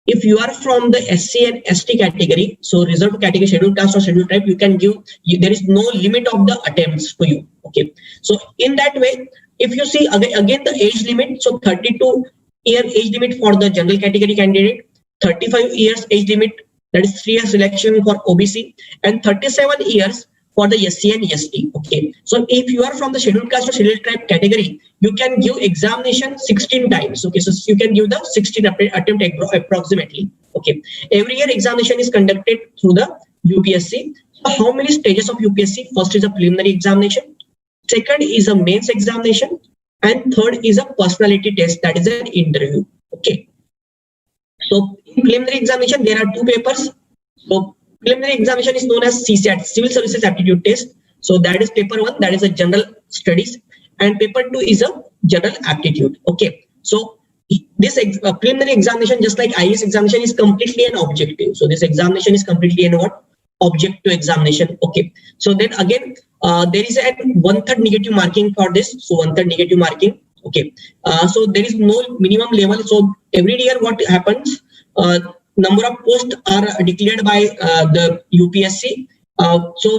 If you are from the SC and ST category, so reserved category, scheduled caste or scheduled tribe, you can give, there is no limit of the attempts for you. Okay. So in that way, if you see again the age limit, so 32 year age limit for the general category candidate, 35 years age limit, that is 3 years selection for OBC, and 37 years for the SC and ST. Okay. So if you are from the scheduled caste or scheduled tribe category, you can give examination 16 times. Okay. So you can give the 16 attempt approximately. Okay. Every year examination is conducted through the UPSC. So how many stages of UPSC? First is a preliminary examination. Second is a mains examination. And third is a personality test, that is an interview. Okay. So in preliminary examination, there are 2 papers. So preliminary examination is known as CSAT, Civil Services Aptitude Test. So that is paper 1, that is a general studies, and paper 2 is a general aptitude. Okay. So this preliminary examination, just like IAS examination, is completely an objective. So this examination is completely an what? objective examination. Okay, so then again there is a 1/3 negative marking for this. So 1/3 negative marking. Okay, so there is no minimum level. So every year what happens? Number of posts are declared by the UPSC. So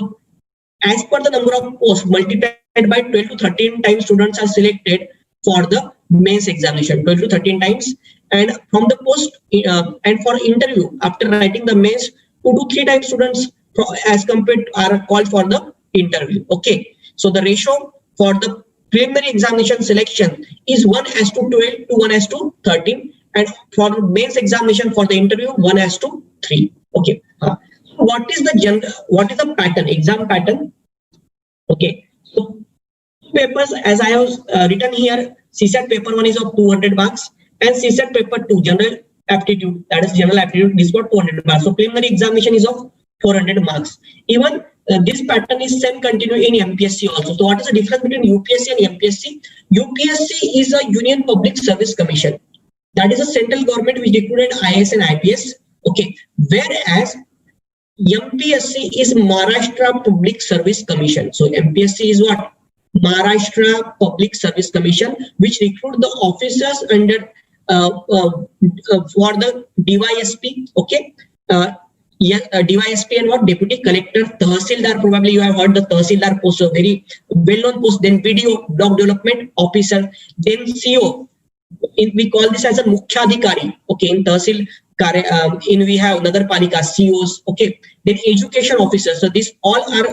as per the number of posts multiplied by 12 to 13 times, students are selected for the mains examination. 12 to 13 times, and from the post and for interview after writing the mains, 2 to 3 times students as compared are called for the interview. Okay, so the ratio for the preliminary examination selection is 1:12 to 1:13, and for mains examination for the interview 1:3. Okay, what is the pattern, exam pattern? Okay, so papers as I have written here. CSAT paper 1 is of 200 marks, and CSAT paper 2 general aptitude, that is general aptitude, this got 200 marks. So preliminary examination is of 400 marks. Even this pattern is same continue in MPSC also. So what is the difference between UPSC and MPSC? UPSC is a Union Public Service Commission. That is a central government which recruited IAS and IPS. Okay, whereas MPSC is Maharashtra Public Service Commission. So MPSC is what? Maharashtra Public Service Commission, which recruit the officers under for the DYSP. Okay, DYSP and what? Deputy Collector, Tahsildar. Probably you have heard the Tahsildar post, a very well-known post. Then BDO, Block Development Officer. Then CO. We call this as a Mukhyadhikari. Okay, in Tahsil, in we have another Palika, COs. Okay, then education officers. So these all are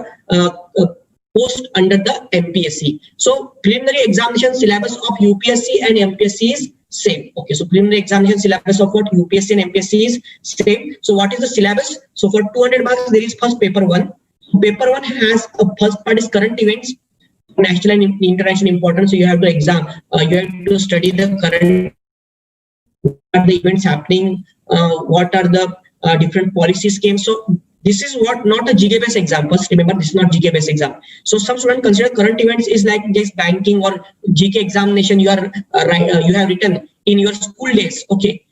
post under the MPSC. So preliminary examination syllabus of UPSC and MPSC is same. Okay, so preliminary examination syllabus of what UPSC and MPSC is same. So what is the syllabus? So for 200 marks, there is first paper 1. Paper 1 has a first part is current events, national and international importance. So you have to you have to study the current, what are the events happening, what are the different policy schemes. So this is what not a GK based exam. First remember, this is not GK based exam. So some students consider current events is like just banking or GK examination you are you have written in your school days. Okay,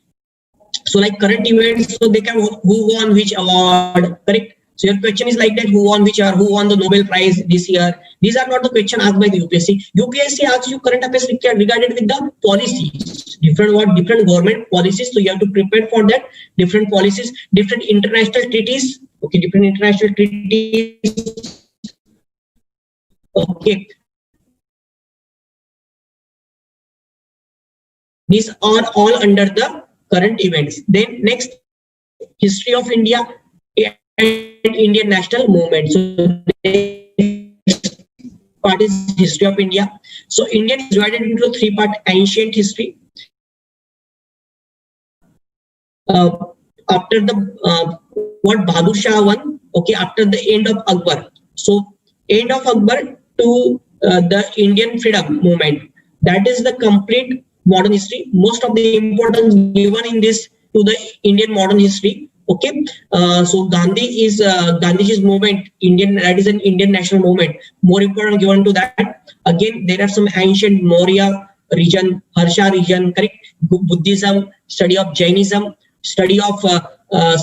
so like current events, so they can who won which award, correct? So your question is like that, who won which award, who won the Nobel Prize this year. These are not the question asked by the UPSC. UPSC asks you current affairs regarded with the policies, different government policies. So you have to prepare for that, different policies, different international treaties. Okay, different international treaties. Okay, these are all under the current events. Then next, history of India and Indian national movement. So part is history of India. So India is divided into 3 parts: ancient history. After the what Bahadur Shah won, okay, after the end of Akbar. So end of Akbar to the Indian freedom movement. That is the complete modern history. Most of the importance given in this to the Indian modern history. Okay, so Gandhiji's movement, that is an Indian national movement. More important given to that. Again, there are some ancient Maurya region, Harsha region, correct? Buddhism, study of Jainism, study of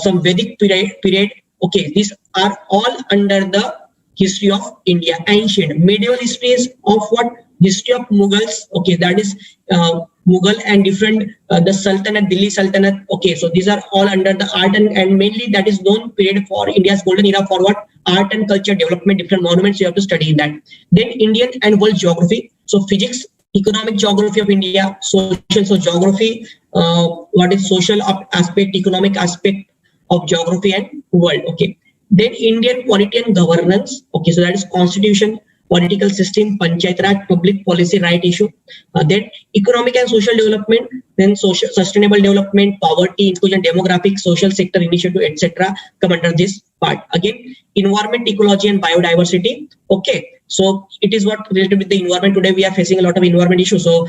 some Vedic period. Okay, these are all under the history of India. Ancient medieval histories of what? History of Mughals. Okay, that is Mughal and different the Sultanate, Delhi Sultanate. Okay, so these are all under the art and mainly that is known period for India's golden era for what? Art and culture development, different monuments you have to study in that. Then Indian and world geography. So physics, economic geography of India, social, so geography, what is social aspect, economic aspect of geography and world. Okay, then Indian polity and governance. Okay, so that is constitution, political system, panchayat raj, public policy, right issue. Then economic and social development, then social sustainable development, poverty, inclusion, demographic, social sector initiative, etc. come under this part. Again, environment, ecology and biodiversity. Okay, so it is what related with the environment. Today we are facing a lot of environment issues. So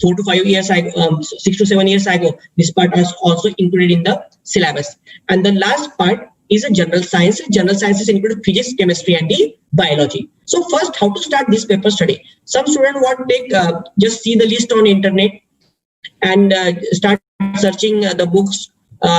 4 to 5 years ago, 6 to 7 years ago, this part was also included in the syllabus. And the last part is a general science. General sciences include physics, chemistry, and the biology. So first, how to start this paper study? Some student want to take just see the list on internet and start searching the books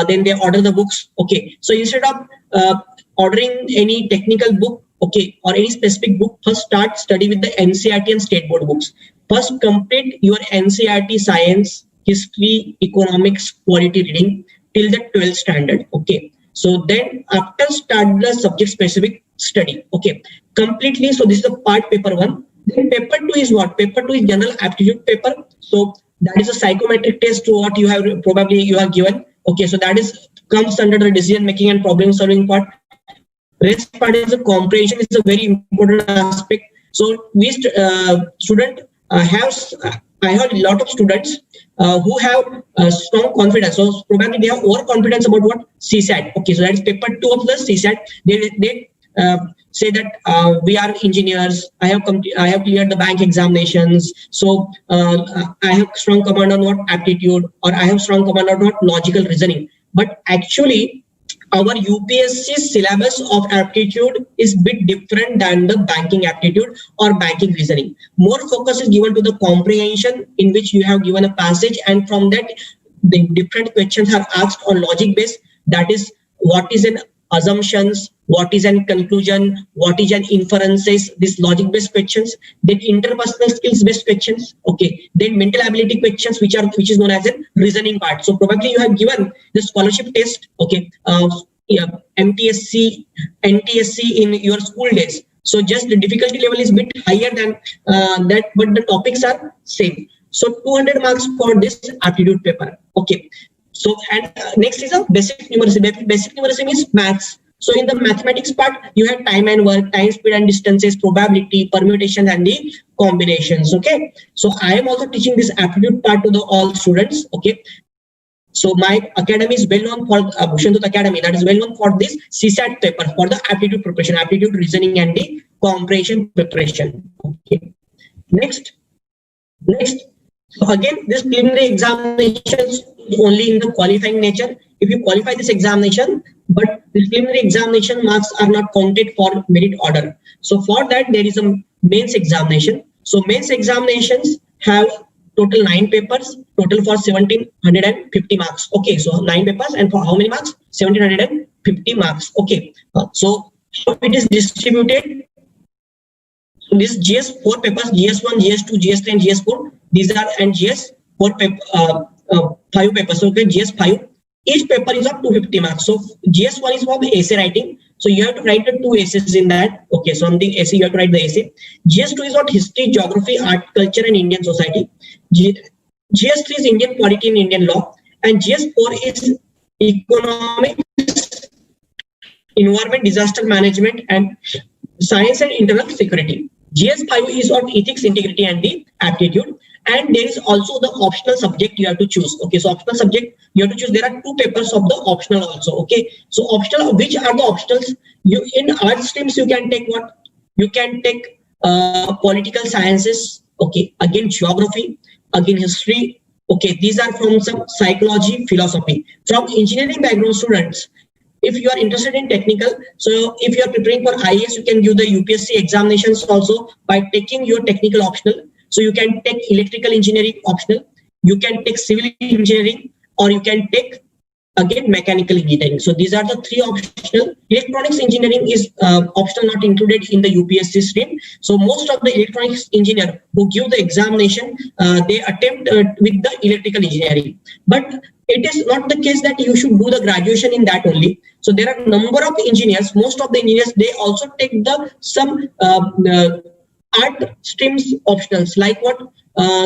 then they order the books. Okay, so instead of ordering any technical book, okay, or any specific book, first start study with the NCERT and state board books. First complete your NCERT science, history, economics, quality reading till the 12th standard. Okay, so then after start the subject specific study. Okay, completely. So this is the part paper 1. Then paper 2 is what? Paper 2 is general aptitude paper. So that is a psychometric test to what you have probably you have given. Okay, so that is comes under the decision making and problem solving part. Rest part is the comprehension is a very important aspect. So we student I have a lot of students who have strong confidence. So probably they have overconfidence about what? CSAT. Okay, so that is paper 2 of the CSAT. They say that we are engineers. I have cleared the bank examinations. So I have strong command on what? Aptitude, or I have strong command on what? Logical reasoning. But actually, our UPSC syllabus of aptitude is bit different than the banking aptitude or banking reasoning. More focus is given to the comprehension, in which you have given a passage, and from that the different questions are asked on logic base. That is, what is an assumptions, what is an conclusion, what is an inferences, this logic based questions. Then interpersonal skills based questions. Okay, then mental ability questions, which is known as a reasoning part. So probably you have given the scholarship test. Okay, MTSC, NTSC in your school days. So just the difficulty level is bit higher than that, but the topics are same. So 200 marks for this aptitude paper. Okay. So and next is a basic numeracy. Basic numeracy means maths. So in the mathematics part, you have time and work, time, speed and distances, probability, permutation and the combinations. Okay. So I am also teaching this aptitude part to the all students. Okay. So my academy is well known for Bhushan Dhoot Academy. That is well known for this CSAT paper for the aptitude preparation, aptitude reasoning and the comprehension preparation. Okay. Next. So again, this preliminary examinations only in the qualifying nature. If you qualify this examination, but the preliminary examination marks are not counted for merit order. So for that, there is a mains examination. So mains examinations have total 9 papers, total for 1750 marks. Okay, so 9 papers, and for how many marks? 1750 marks. Okay, so how it is distributed? So this GS 4 papers, GS1, GS2, GS3 and GS4. These are, and GS 4 paper, 5 papers. Okay, GS 5. Each paper is of 250 marks. So GS1 is for essay writing. So you have to write the 2 essays in that. Okay, so on the essay you have to write the essay. GS2 is what? History, geography, art, culture and Indian society. GS3 is Indian polity and Indian law. And GS4 is economics, environment, disaster management and science and internal security. GS5 is of ethics, integrity and the aptitude. And there is also the optional subject you have to choose. Okay, so optional subject you have to choose. There are 2 papers of the optional also. Okay, so optional, which are the optionals? You in art streams you can take what? You can take political sciences. Okay, again geography, again history. Okay, these are from some psychology, philosophy. From engineering background students, if you are interested in technical, so if you are preparing for IAS, you can give the UPSC examinations also by taking your technical optional. So you can take electrical engineering optional, you can take civil engineering, or you can take again mechanical engineering. So these are the 3 optional. Electronics engineering is optional, not included in the UPSC stream. So most of the electronics engineer who give the examination, they attempt with the electrical engineering. But it is not the case that you should do the graduation in that only. So there are number of engineers. Most of the engineers, they also take the some art streams optionals, like what?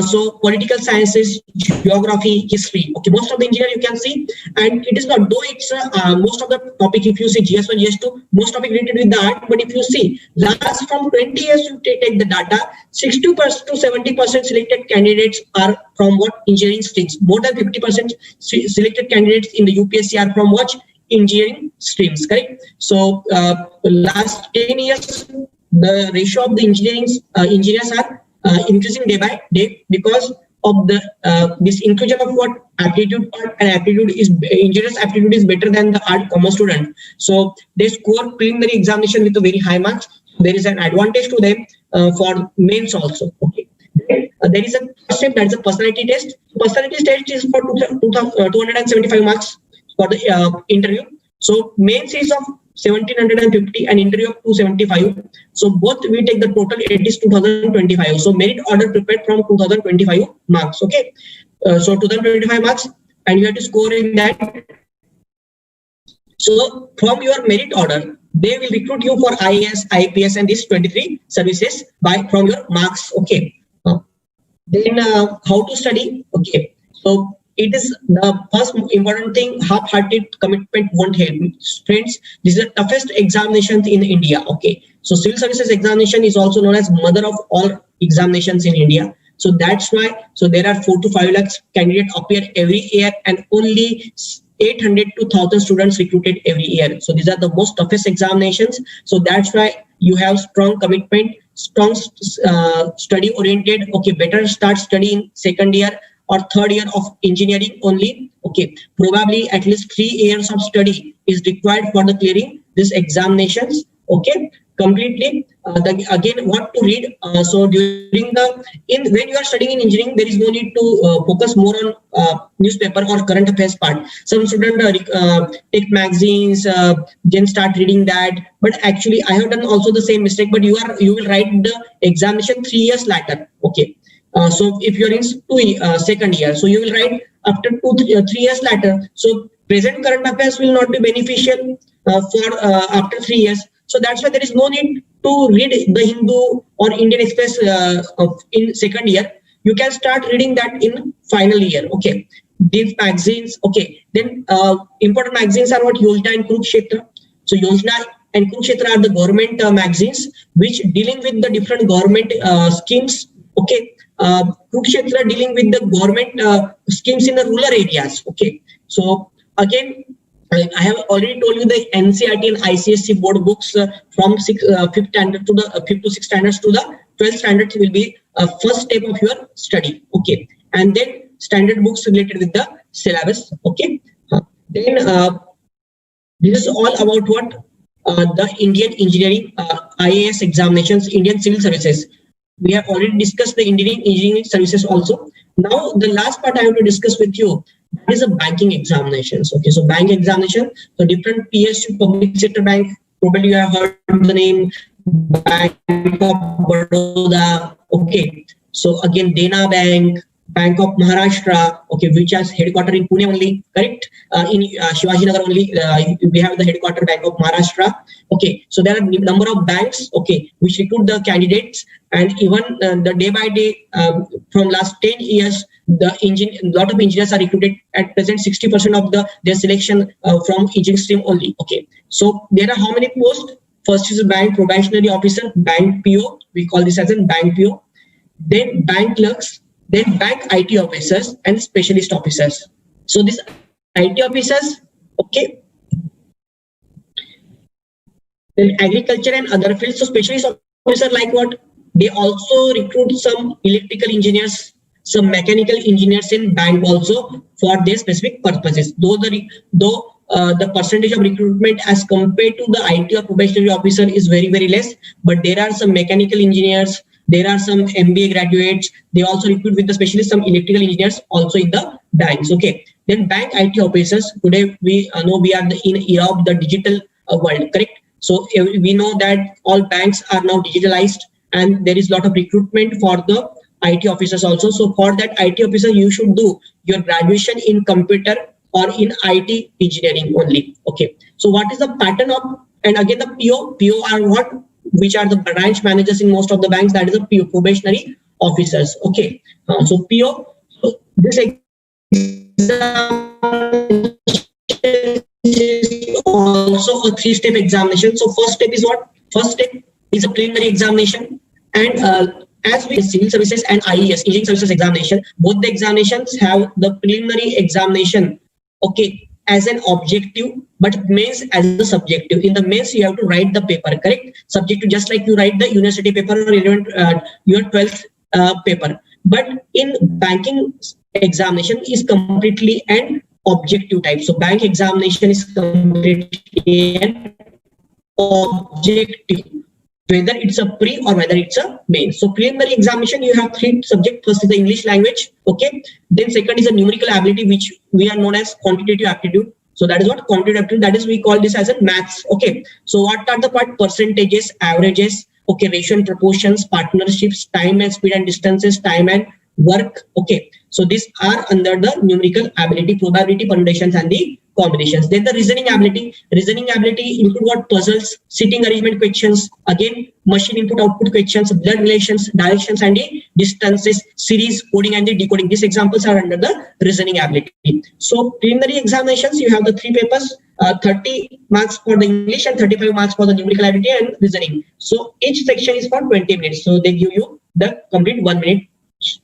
So political sciences, geography, history. Okay, most of the engineer you can see, and it is not, though it's most of the topic, if you see GS1, GS2, most topic related with the art, but if you see last from 20 years you take the data, 60% to 70% selected candidates are from what? Engineering streams. More than 50% selected candidates in the UPSC are from what? Engineering streams, correct? So last 10 years, the ratio of the engineers are increasing day by day because of the this inclusion of what? Aptitude part, and aptitude is engineers aptitude is better than the art commerce student. So they score preliminary examination with a very high marks. There is an advantage to them for mains also. Okay. There is a step, that is a personality test. Personality test is for 275 marks. for the interview. So mains is of 1750 and interview of 275. So both we take the total, it is 2025. So merit order prepared from 2025 marks. Okay. So 2025 marks, and you have to score in that. So from your merit order, they will recruit you for IAS, IPS, and these 23 services from your marks. Okay. Then how to study? Okay. So it is the first important thing. Half-hearted commitment won't help. Friends, this is the toughest examinations in India. Okay. So civil services examination is also known as mother of all examinations in India. So that's why. So there are 4 to 5 lakhs candidates appear every year, and only 800 to 1,000 students recruited every year. So these are the most toughest examinations. So that's why you have strong commitment, strong study oriented. Okay, better start studying second year or third year of engineering only. Okay, probably at least 3 years of study is required for the clearing these examinations. Okay, completely. Again, what to read? So during when you are studying in engineering, there is no need to focus more on newspaper or current affairs part. Some students take magazines, then start reading that. But actually, I have done also the same mistake. But you will write the examination 3 years later. Okay. So if you are in second year, so you will write after 3 years later. So present current affairs will not be beneficial for after 3 years. So that's why there is no need to read the Hindu or Indian Express in second year. You can start reading that in final year. Okay. These magazines. Okay. Then important magazines are what? Yojna and Kurukshetra. So Yojna and Kurukshetra are the government magazines which dealing with the different government schemes. Okay. Kurukshetra dealing with the government schemes in the rural areas. Okay. So again, I have already told you the NCERT and ICSE board books from 5th standard to the 5th to 6th standards to the 12th standard will be first step of your study. Okay, and then standard books related with the syllabus. Okay, then this is all about what the Indian engineering IAS examinations, Indian civil services. We have already discussed the engineering services also. Now the last part I have to discuss with you is a banking examinations. Okay, so bank examination, so different PSU, public sector bank, probably you have heard the name Bank of Baroda. Okay, so again Dena Bank, Bank of Maharashtra. Okay, which has headquarter in Pune only, correct? In Shivaji Nagar only, we have the headquarter Bank of Maharashtra. Okay, so there are number of banks. Okay, which recruit the candidates, and even the day by day from last 10 years. A lot of engineers are recruited at present. 60% of their selection from engineering stream only. Okay, so there are how many posts? First is a bank probationary officer, bank PO. We call this as a bank PO. Then bank clerks, then bank IT officers and specialist officers. So these IT officers, okay. Then agriculture and other fields. So specialist officer like what? They also recruit some electrical engineers, some mechanical engineers in bank also for their specific purposes. Though the percentage of recruitment as compared to the IT or probationary officer is very, very less, but there are some mechanical engineers, there are some MBA graduates, they also recruit with the specialist, some electrical engineers also in the banks. Okay. Then bank IT officers, today we know we are in era of the digital world, correct? So we know that all banks are now digitalized, and there is a lot of recruitment for the IT officers also. So for that IT officer, you should do your graduation in computer or in IT engineering only. Okay. So what is the pattern of, and again the PO are what? Which are the branch managers in most of the banks, that is the PO, probationary officers. Okay. So PO, so this exam is also a 3-step examination. So first step is what? First step is a preliminary examination, and as we civil services and IES, engineering services examination, both the examinations have the preliminary examination, okay, as an objective, but mains as a subjective. In the mains, you have to write the paper, correct? Subjective, just like you write the university paper or your 12th paper. But in banking examination is completely an objective type. So bank examination is completely an objective, whether it's a pre or whether it's a main. So preliminary examination, you have 3 subjects. First is the English language, okay. Then second is a numerical ability, which we are known as quantitative aptitude. So that is what competitive aptitude, that is we call this as a maths. Okay. So what are the percentages, averages, okay, ratio and proportions, partnerships, time and speed and distances, time and work. Okay. So these are under the numerical ability, probability, permutations and the combinations. Then the reasoning ability. Reasoning ability include what? Puzzles, sitting arrangement questions, again machine input output questions, blood relations, directions and the distances, series, coding and the decoding. These examples are under the reasoning ability. So preliminary examinations, you have the 3 papers, 30 marks for the English and 35 marks for the numerical ability and reasoning. So each section is for 20 minutes. So they give you the complete 1 minute,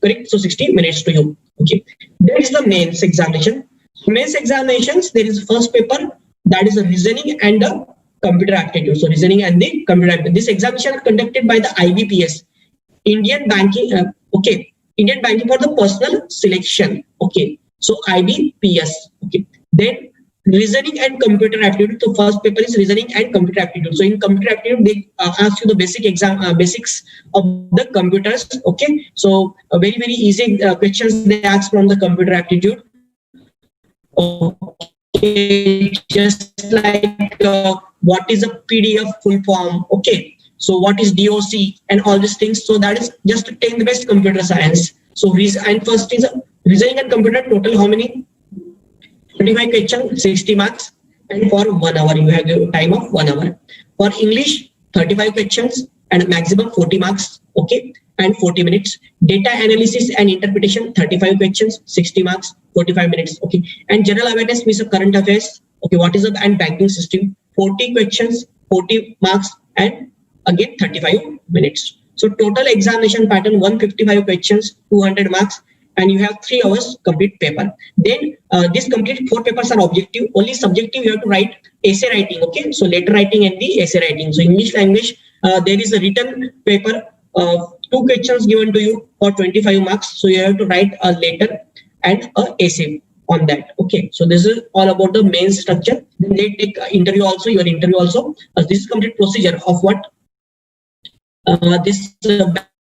correct? So 60 minutes to you. Okay. There is the mains examination. Mains examinations, there is first paper, that is the reasoning and the computer aptitude. So reasoning and the computer aptitude. This examination is conducted by the IBPS, Indian Banking. Indian Banking for the Personal Selection. Okay. So IBPS. Okay. Then reasoning and computer aptitude. So first paper is reasoning and computer aptitude. So in computer aptitude, they ask you the basics of the computers. Okay. So very easy questions they ask from the computer aptitude. Okay, just like what is a PDF full form? Okay, so what is DOC and all these things. So that is just to take the best computer science. So and first is reasoning and computer, total how many? 25 questions, 60 marks, and for 1 hour you have the time of 1 hour. For English, 35 questions and maximum 40 marks. Okay, and 40 minutes. Data analysis and interpretation, 35 questions, 60 marks, 45 minutes. Okay, and general awareness means current affairs. Okay, what is the and banking system? 40 questions, 40 marks, and again 35 minutes. So total examination pattern 155 questions, 200 marks, and you have 3 hours complete paper. Then this complete 4 papers are objective. Only subjective you have to write essay writing. Okay, so letter writing and the essay writing. So English language, there is a written paper. 2 questions given to you for 25 marks. So you have to write a letter and a essay on that. Okay, so this is all about the main structure. Then they take interview also, your interview also. This is complete procedure of what this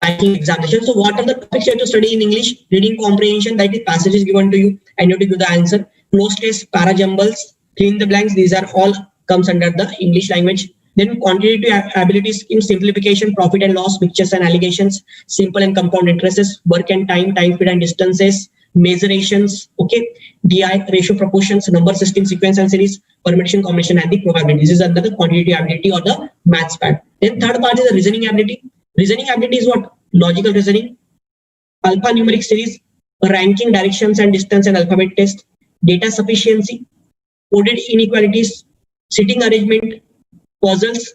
banking examination. So what are the topics you have to study in English? Reading comprehension, that is passages given to you and you have to give the answer. Close test, parajumbles, fill in the blanks, these are all comes under the English language. Then quantitative abilities in simplification, profit and loss, pictures and allegations, simple and compound interests, work and time, time, speed and distances, measurations, okay, DI, ratio, proportions, number system, sequence and series, permutation, combination, and the probability. This is under the quantitative ability or the maths part. Then third part is the reasoning ability. Reasoning ability is what? Logical reasoning, alphanumeric series, ranking, directions and distance and alphabet test, data sufficiency, coded inequalities, sitting arrangement, puzzles,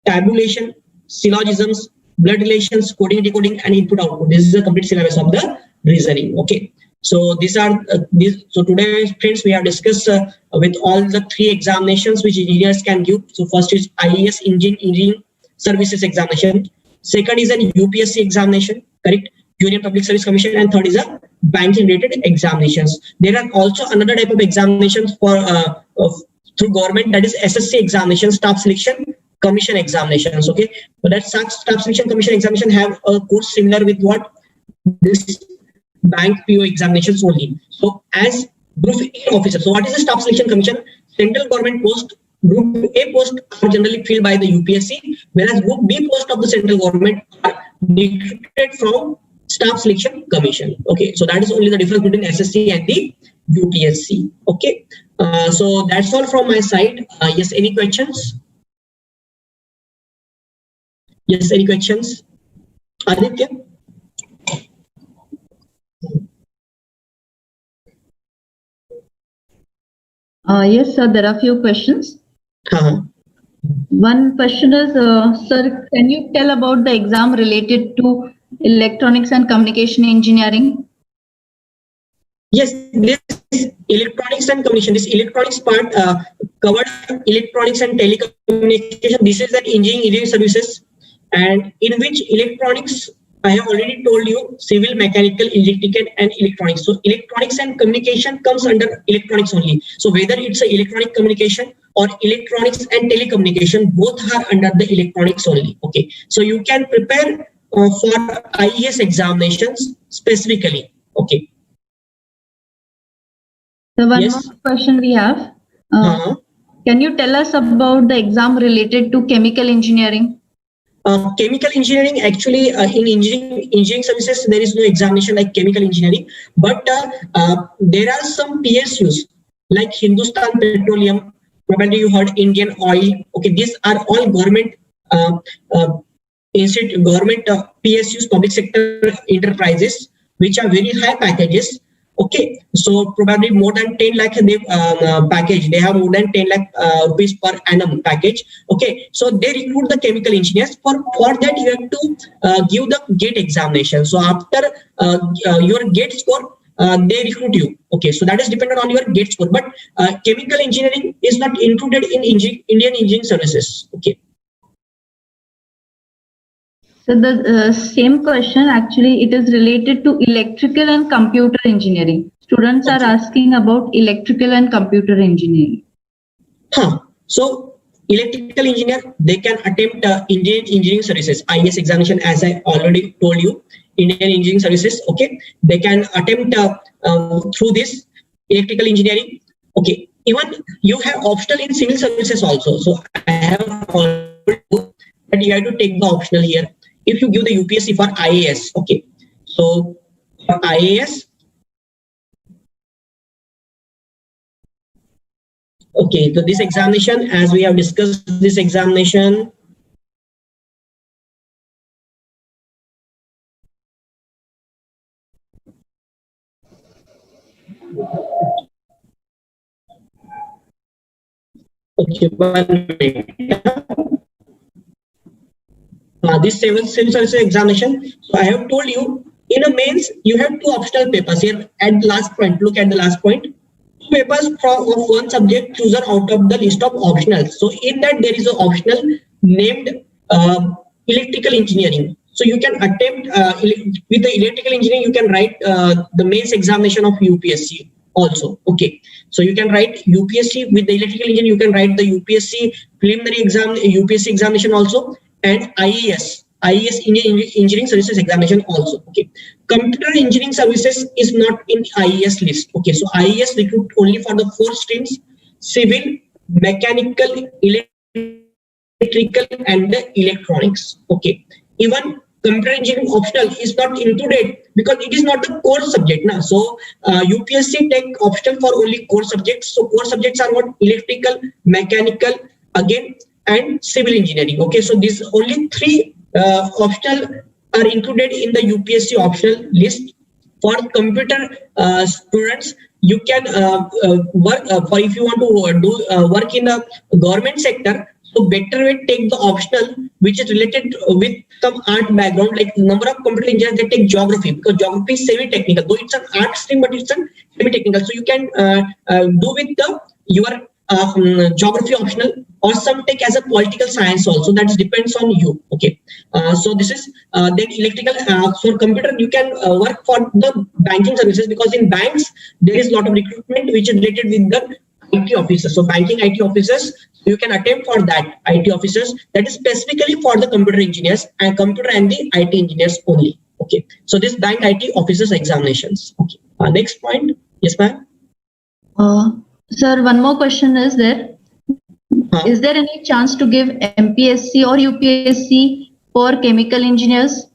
tabulation, syllogisms, blood relations, coding, decoding, and input output. This is the complete syllabus of the reasoning. Okay. So these are these. So today, friends, we have discussed with all the 3 examinations which engineers can give. So first is IES Engineering Services examination. Second is an UPSC examination, correct? Union Public Service Commission, and third is a banking related examinations. There are also another type of examinations for through government, that is SSC examination, staff selection commission examinations. Okay, but that staff selection commission examination have a course similar with what this bank PO examinations only. So as group A officer, so what is the staff selection commission? Central government post, group A post are generally filled by the UPSC, whereas group B post of the central government are recruited from staff selection commission. Okay, so that is only the difference between SSC and the UPSC. Okay, so that's all from my side. Yes, any questions? Yes, any questions? Aditya? Yes, sir, there are a few questions. One question is, sir, can you tell about the exam related to electronics and communication engineering? Yes, this electronics and communication, this electronics part covered electronics and telecommunication. This is an engineering services, and in which electronics, I have already told you, civil, mechanical, electrical, and electronics. So electronics and communication comes under electronics only. So whether it's a electronic communication or electronics and telecommunication, both are under the electronics only. Okay, so you can prepare for IES examinations specifically. Okay. So one more question we have. Uh, Can you tell us about the exam related to chemical engineering? Chemical engineering, actually, in engineering services, there is no examination like chemical engineering, but there are some PSUs like Hindustan Petroleum. Probably you heard Indian Oil. Okay, these are all government uh, uh, government PSUs, public sector enterprises, which are very high packages. Okay, so probably more than 10 lakh they package. They have more than 10 lakh rupees per annum package. Okay, so they recruit the chemical engineers. For that, you have to give the GATE examination. So after your GATE score, they recruit you. Okay, so that is dependent on your GATE score. But chemical engineering is not included in Indian engineering services. Okay. So the same question, actually, it is related to electrical and computer engineering. Students are asking about electrical and computer engineering. So electrical engineer, they can attempt Indian engineering services IES examination, as I already told you. Indian engineering services. Okay, they can attempt through this electrical engineering. Okay, even you have optional in civil services also. So I have already told that you have to take the optional here if you give the UPSC for IAS. Okay, so for IAS. Okay, so this examination, as we have discussed, this examination. Okay, 1 minute. This civil services examination. So I have told you, in a mains, you have two optional papers here at the last point. Look at the last point. Two papers of one subject chosen out of the list of optionals. So in that, there is an optional named electrical engineering. So you can attempt with the electrical engineering, you can write the mains examination of UPSC also. Okay, so you can write UPSC with the electrical engineering. You can write the UPSC preliminary exam, UPSC examination also, and IES engineering services examination also. Okay, computer engineering services is not in IES list. Okay, so IES recruit only for the 4 streams: civil, mechanical, electrical, and the electronics. Okay, even computer engineering optional is not included because it is not the core subject now. So UPSC take optional for only core subjects. So core subjects are what? Electrical, mechanical, again, and civil engineering. Okay, so these only 3 optional are included in the UPSC optional list. For computer students, you can work for, if you want to do work in the government sector. So better way take the optional which is related with some art background. Like number of computer engineers, they take geography because geography is semi-technical. Though it's an art stream, but it's a semi-technical. So you can do with the your geography optional, or some take as a political science also. That depends on you. Okay, so this is then electrical. For computer, you can work for the banking services, because in banks there is a lot of recruitment which is related with the IT officers. So banking IT officers, you can attempt for that IT officers. That is specifically for the computer engineers and computer and the IT engineers only. Okay, so this bank IT officers examinations. Okay, next point. Yes, ma'am. Sir, one more question is there. Is there any chance to give MPSC or UPSC for chemical engineers?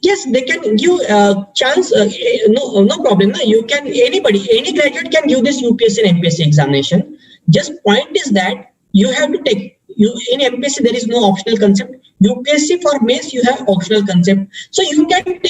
Yes, they can give chance. No problem. No? You can, any graduate can give this UPSC and MPSC examination. Just point is that you have to take, in MPSC there is no optional concept. UPSC for mains you have optional concept. So you can take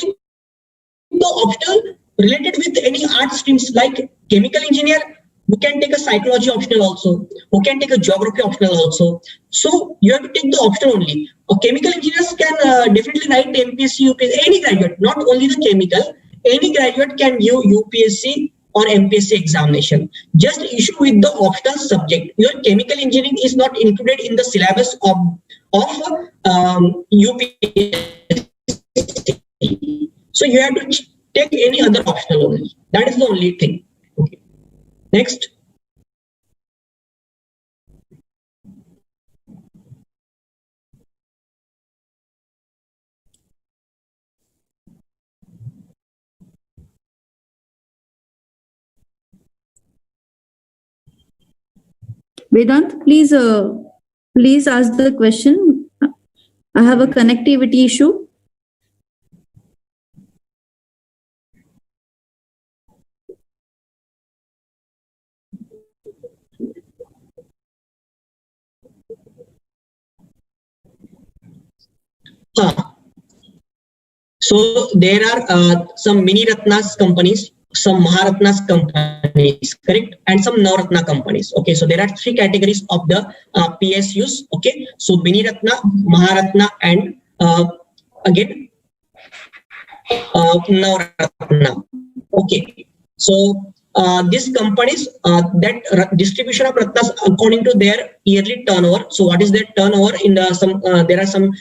the optional related with any art streams like chemical engineer. Who can take a psychology optional also, who can take a geography optional also. So you have to take the optional only. Chemical engineers can definitely write MPSC, UPSC, any graduate, not only the chemical, any graduate can give UPSC or MPSC examination. Just issue with the optional subject. Your chemical engineering is not included in the syllabus of UPSC. So you have to take any other optional only. That is the only thing. Okay. Next. Vedant, please ask the question. I have a connectivity issue. So there are some mini Ratnas companies, some Maharatnas companies, correct, and some Navratna companies. Okay, so there are three categories of the PSUs. Okay, so mini Ratna, Maharatna, and again Navratna. Okay, so these companies that distribution of Ratnas according to their yearly turnover. So what is their turnover in the some there are some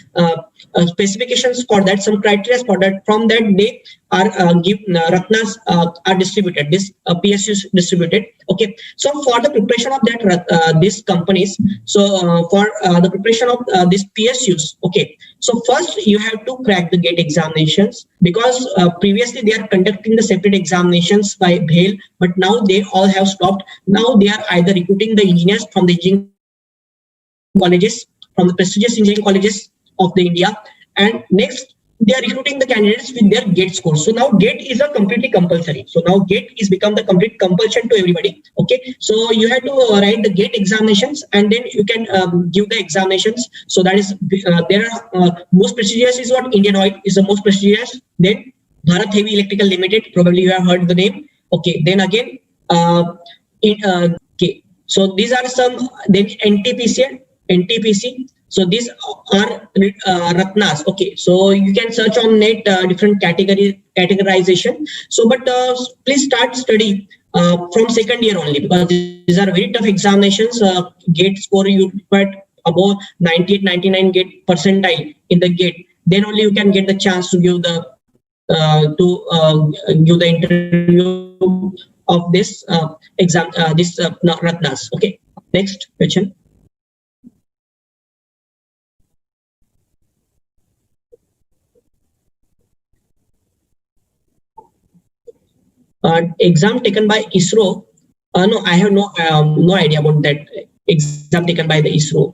specifications for that, some criteria for that. From that they are Ratnas are distributed. This PSUs distributed. Okay, so for the preparation of that these companies, so for the preparation of these PSUs, okay, so first you have to crack the GATE examinations, because previously they are conducting the separate examinations by BHEL, but now they all have stopped. Now they are either recruiting the engineers from the engineering colleges, from the prestigious engineering colleges of the India, and next they are recruiting the candidates with their GATE scores. So now GATE is a completely compulsory. So now GATE is become the complete compulsion to everybody. Okay, so you have to write the GATE examinations, and then you can give the examinations. So that is there are most prestigious is what Indian Oil is the most prestigious. Then Bharat Heavy Electrical Limited, probably you have heard the name. Okay, then again okay, so these are some. Then NTPC. So these are Ratnas. Okay, so you can search on net different categorization. So, but please start study from second year only, because these are very tough examinations. GATE score you require above 98, 99 GATE percentile in the GATE. Then only you can get the chance to give the interview of this exam. This Ratnas. Okay, next question. Exam taken by ISRO. No, I have no idea about that exam taken by the ISRO.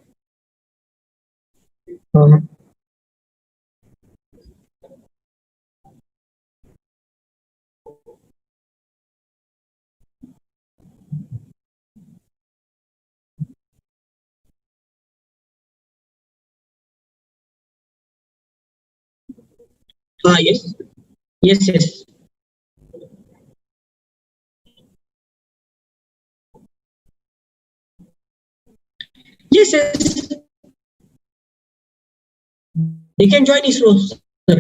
Yes, yes. Yes. They can join ISRO, sir.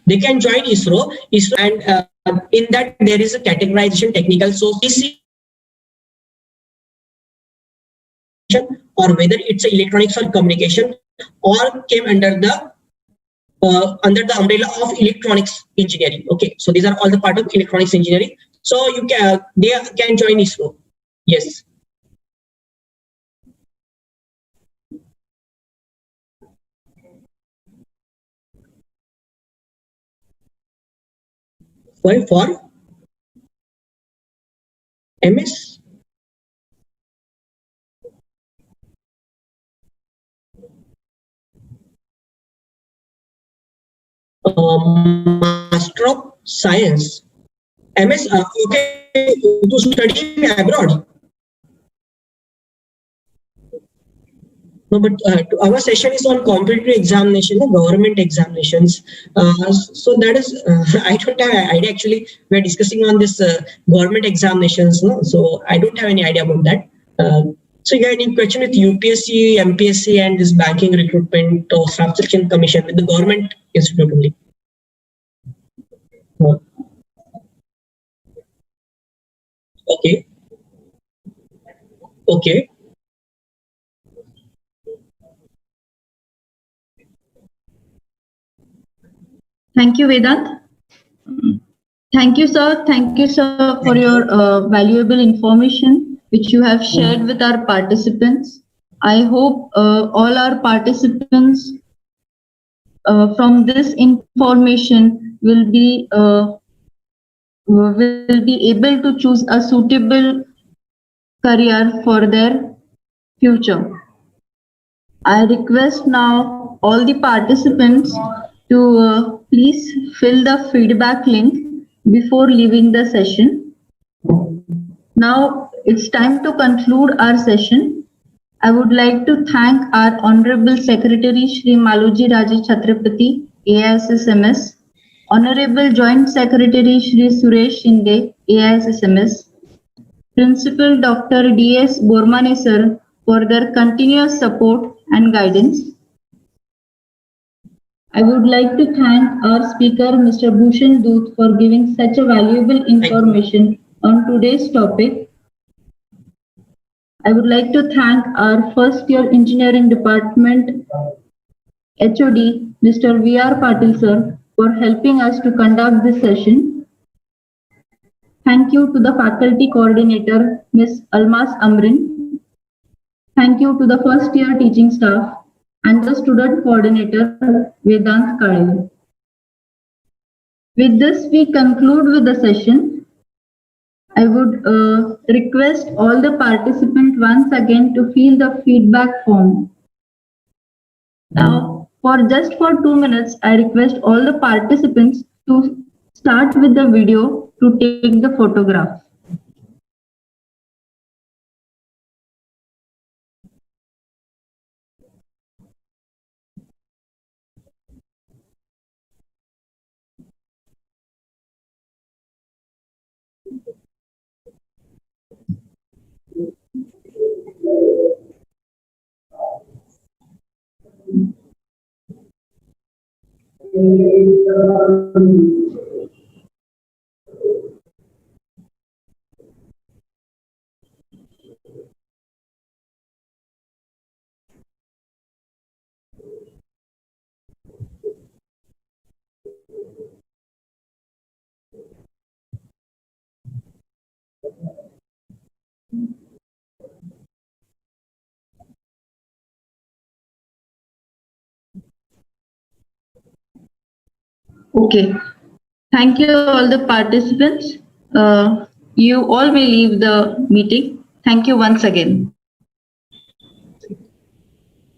They can join ISRO, and in that there is a categorization technical. So PC, or whether it's electronics or communication, all came under the umbrella of electronics engineering. Okay, so these are all the part of electronics engineering. So you can they can join ISRO. Yes. Why for MS? Master of Science. MS. Okay, to study abroad. No, but our session is on competitive examination, government examinations. So that is, I don't have an idea. Actually, we're discussing on this government examinations. No? So I don't have any idea about that. So you have any question with UPSC, MPSC, and this banking recruitment or staff selection commission with the government institute only? Okay. Okay. Thank you, Vedant. Thank you, sir. Thank you, sir, for your valuable information which you have shared with our participants. I hope all our participants from this information will be able to choose a suitable career for their future. I request now all the participants to please fill the feedback link before leaving the session. Now it's time to conclude our session. I would like to thank our Honorable Secretary Shri Maluji Raje Chhatrapati, AISSMS, Honorable Joint Secretary Shri Suresh Shinde, AISSMS, Principal Dr. D.S. Bormane sir for their continuous support and guidance. I would like to thank our speaker, Mr. Bhushan Dhoot, for giving such a valuable information on today's topic. I would like to thank our first year engineering department HOD, Mr. V.R. Patil sir, for helping us to conduct this session. Thank you to the faculty coordinator, Ms. Almas Amrin. Thank you to the first year teaching staff and the student coordinator, Vedant Kale. With this, we conclude with the session. I would request all the participants once again to fill the feedback form. Now, for 2 minutes, I request all the participants to start with the video to take the photograph. Okay. Thank you all the participants. You all may leave the meeting. Thank you once again.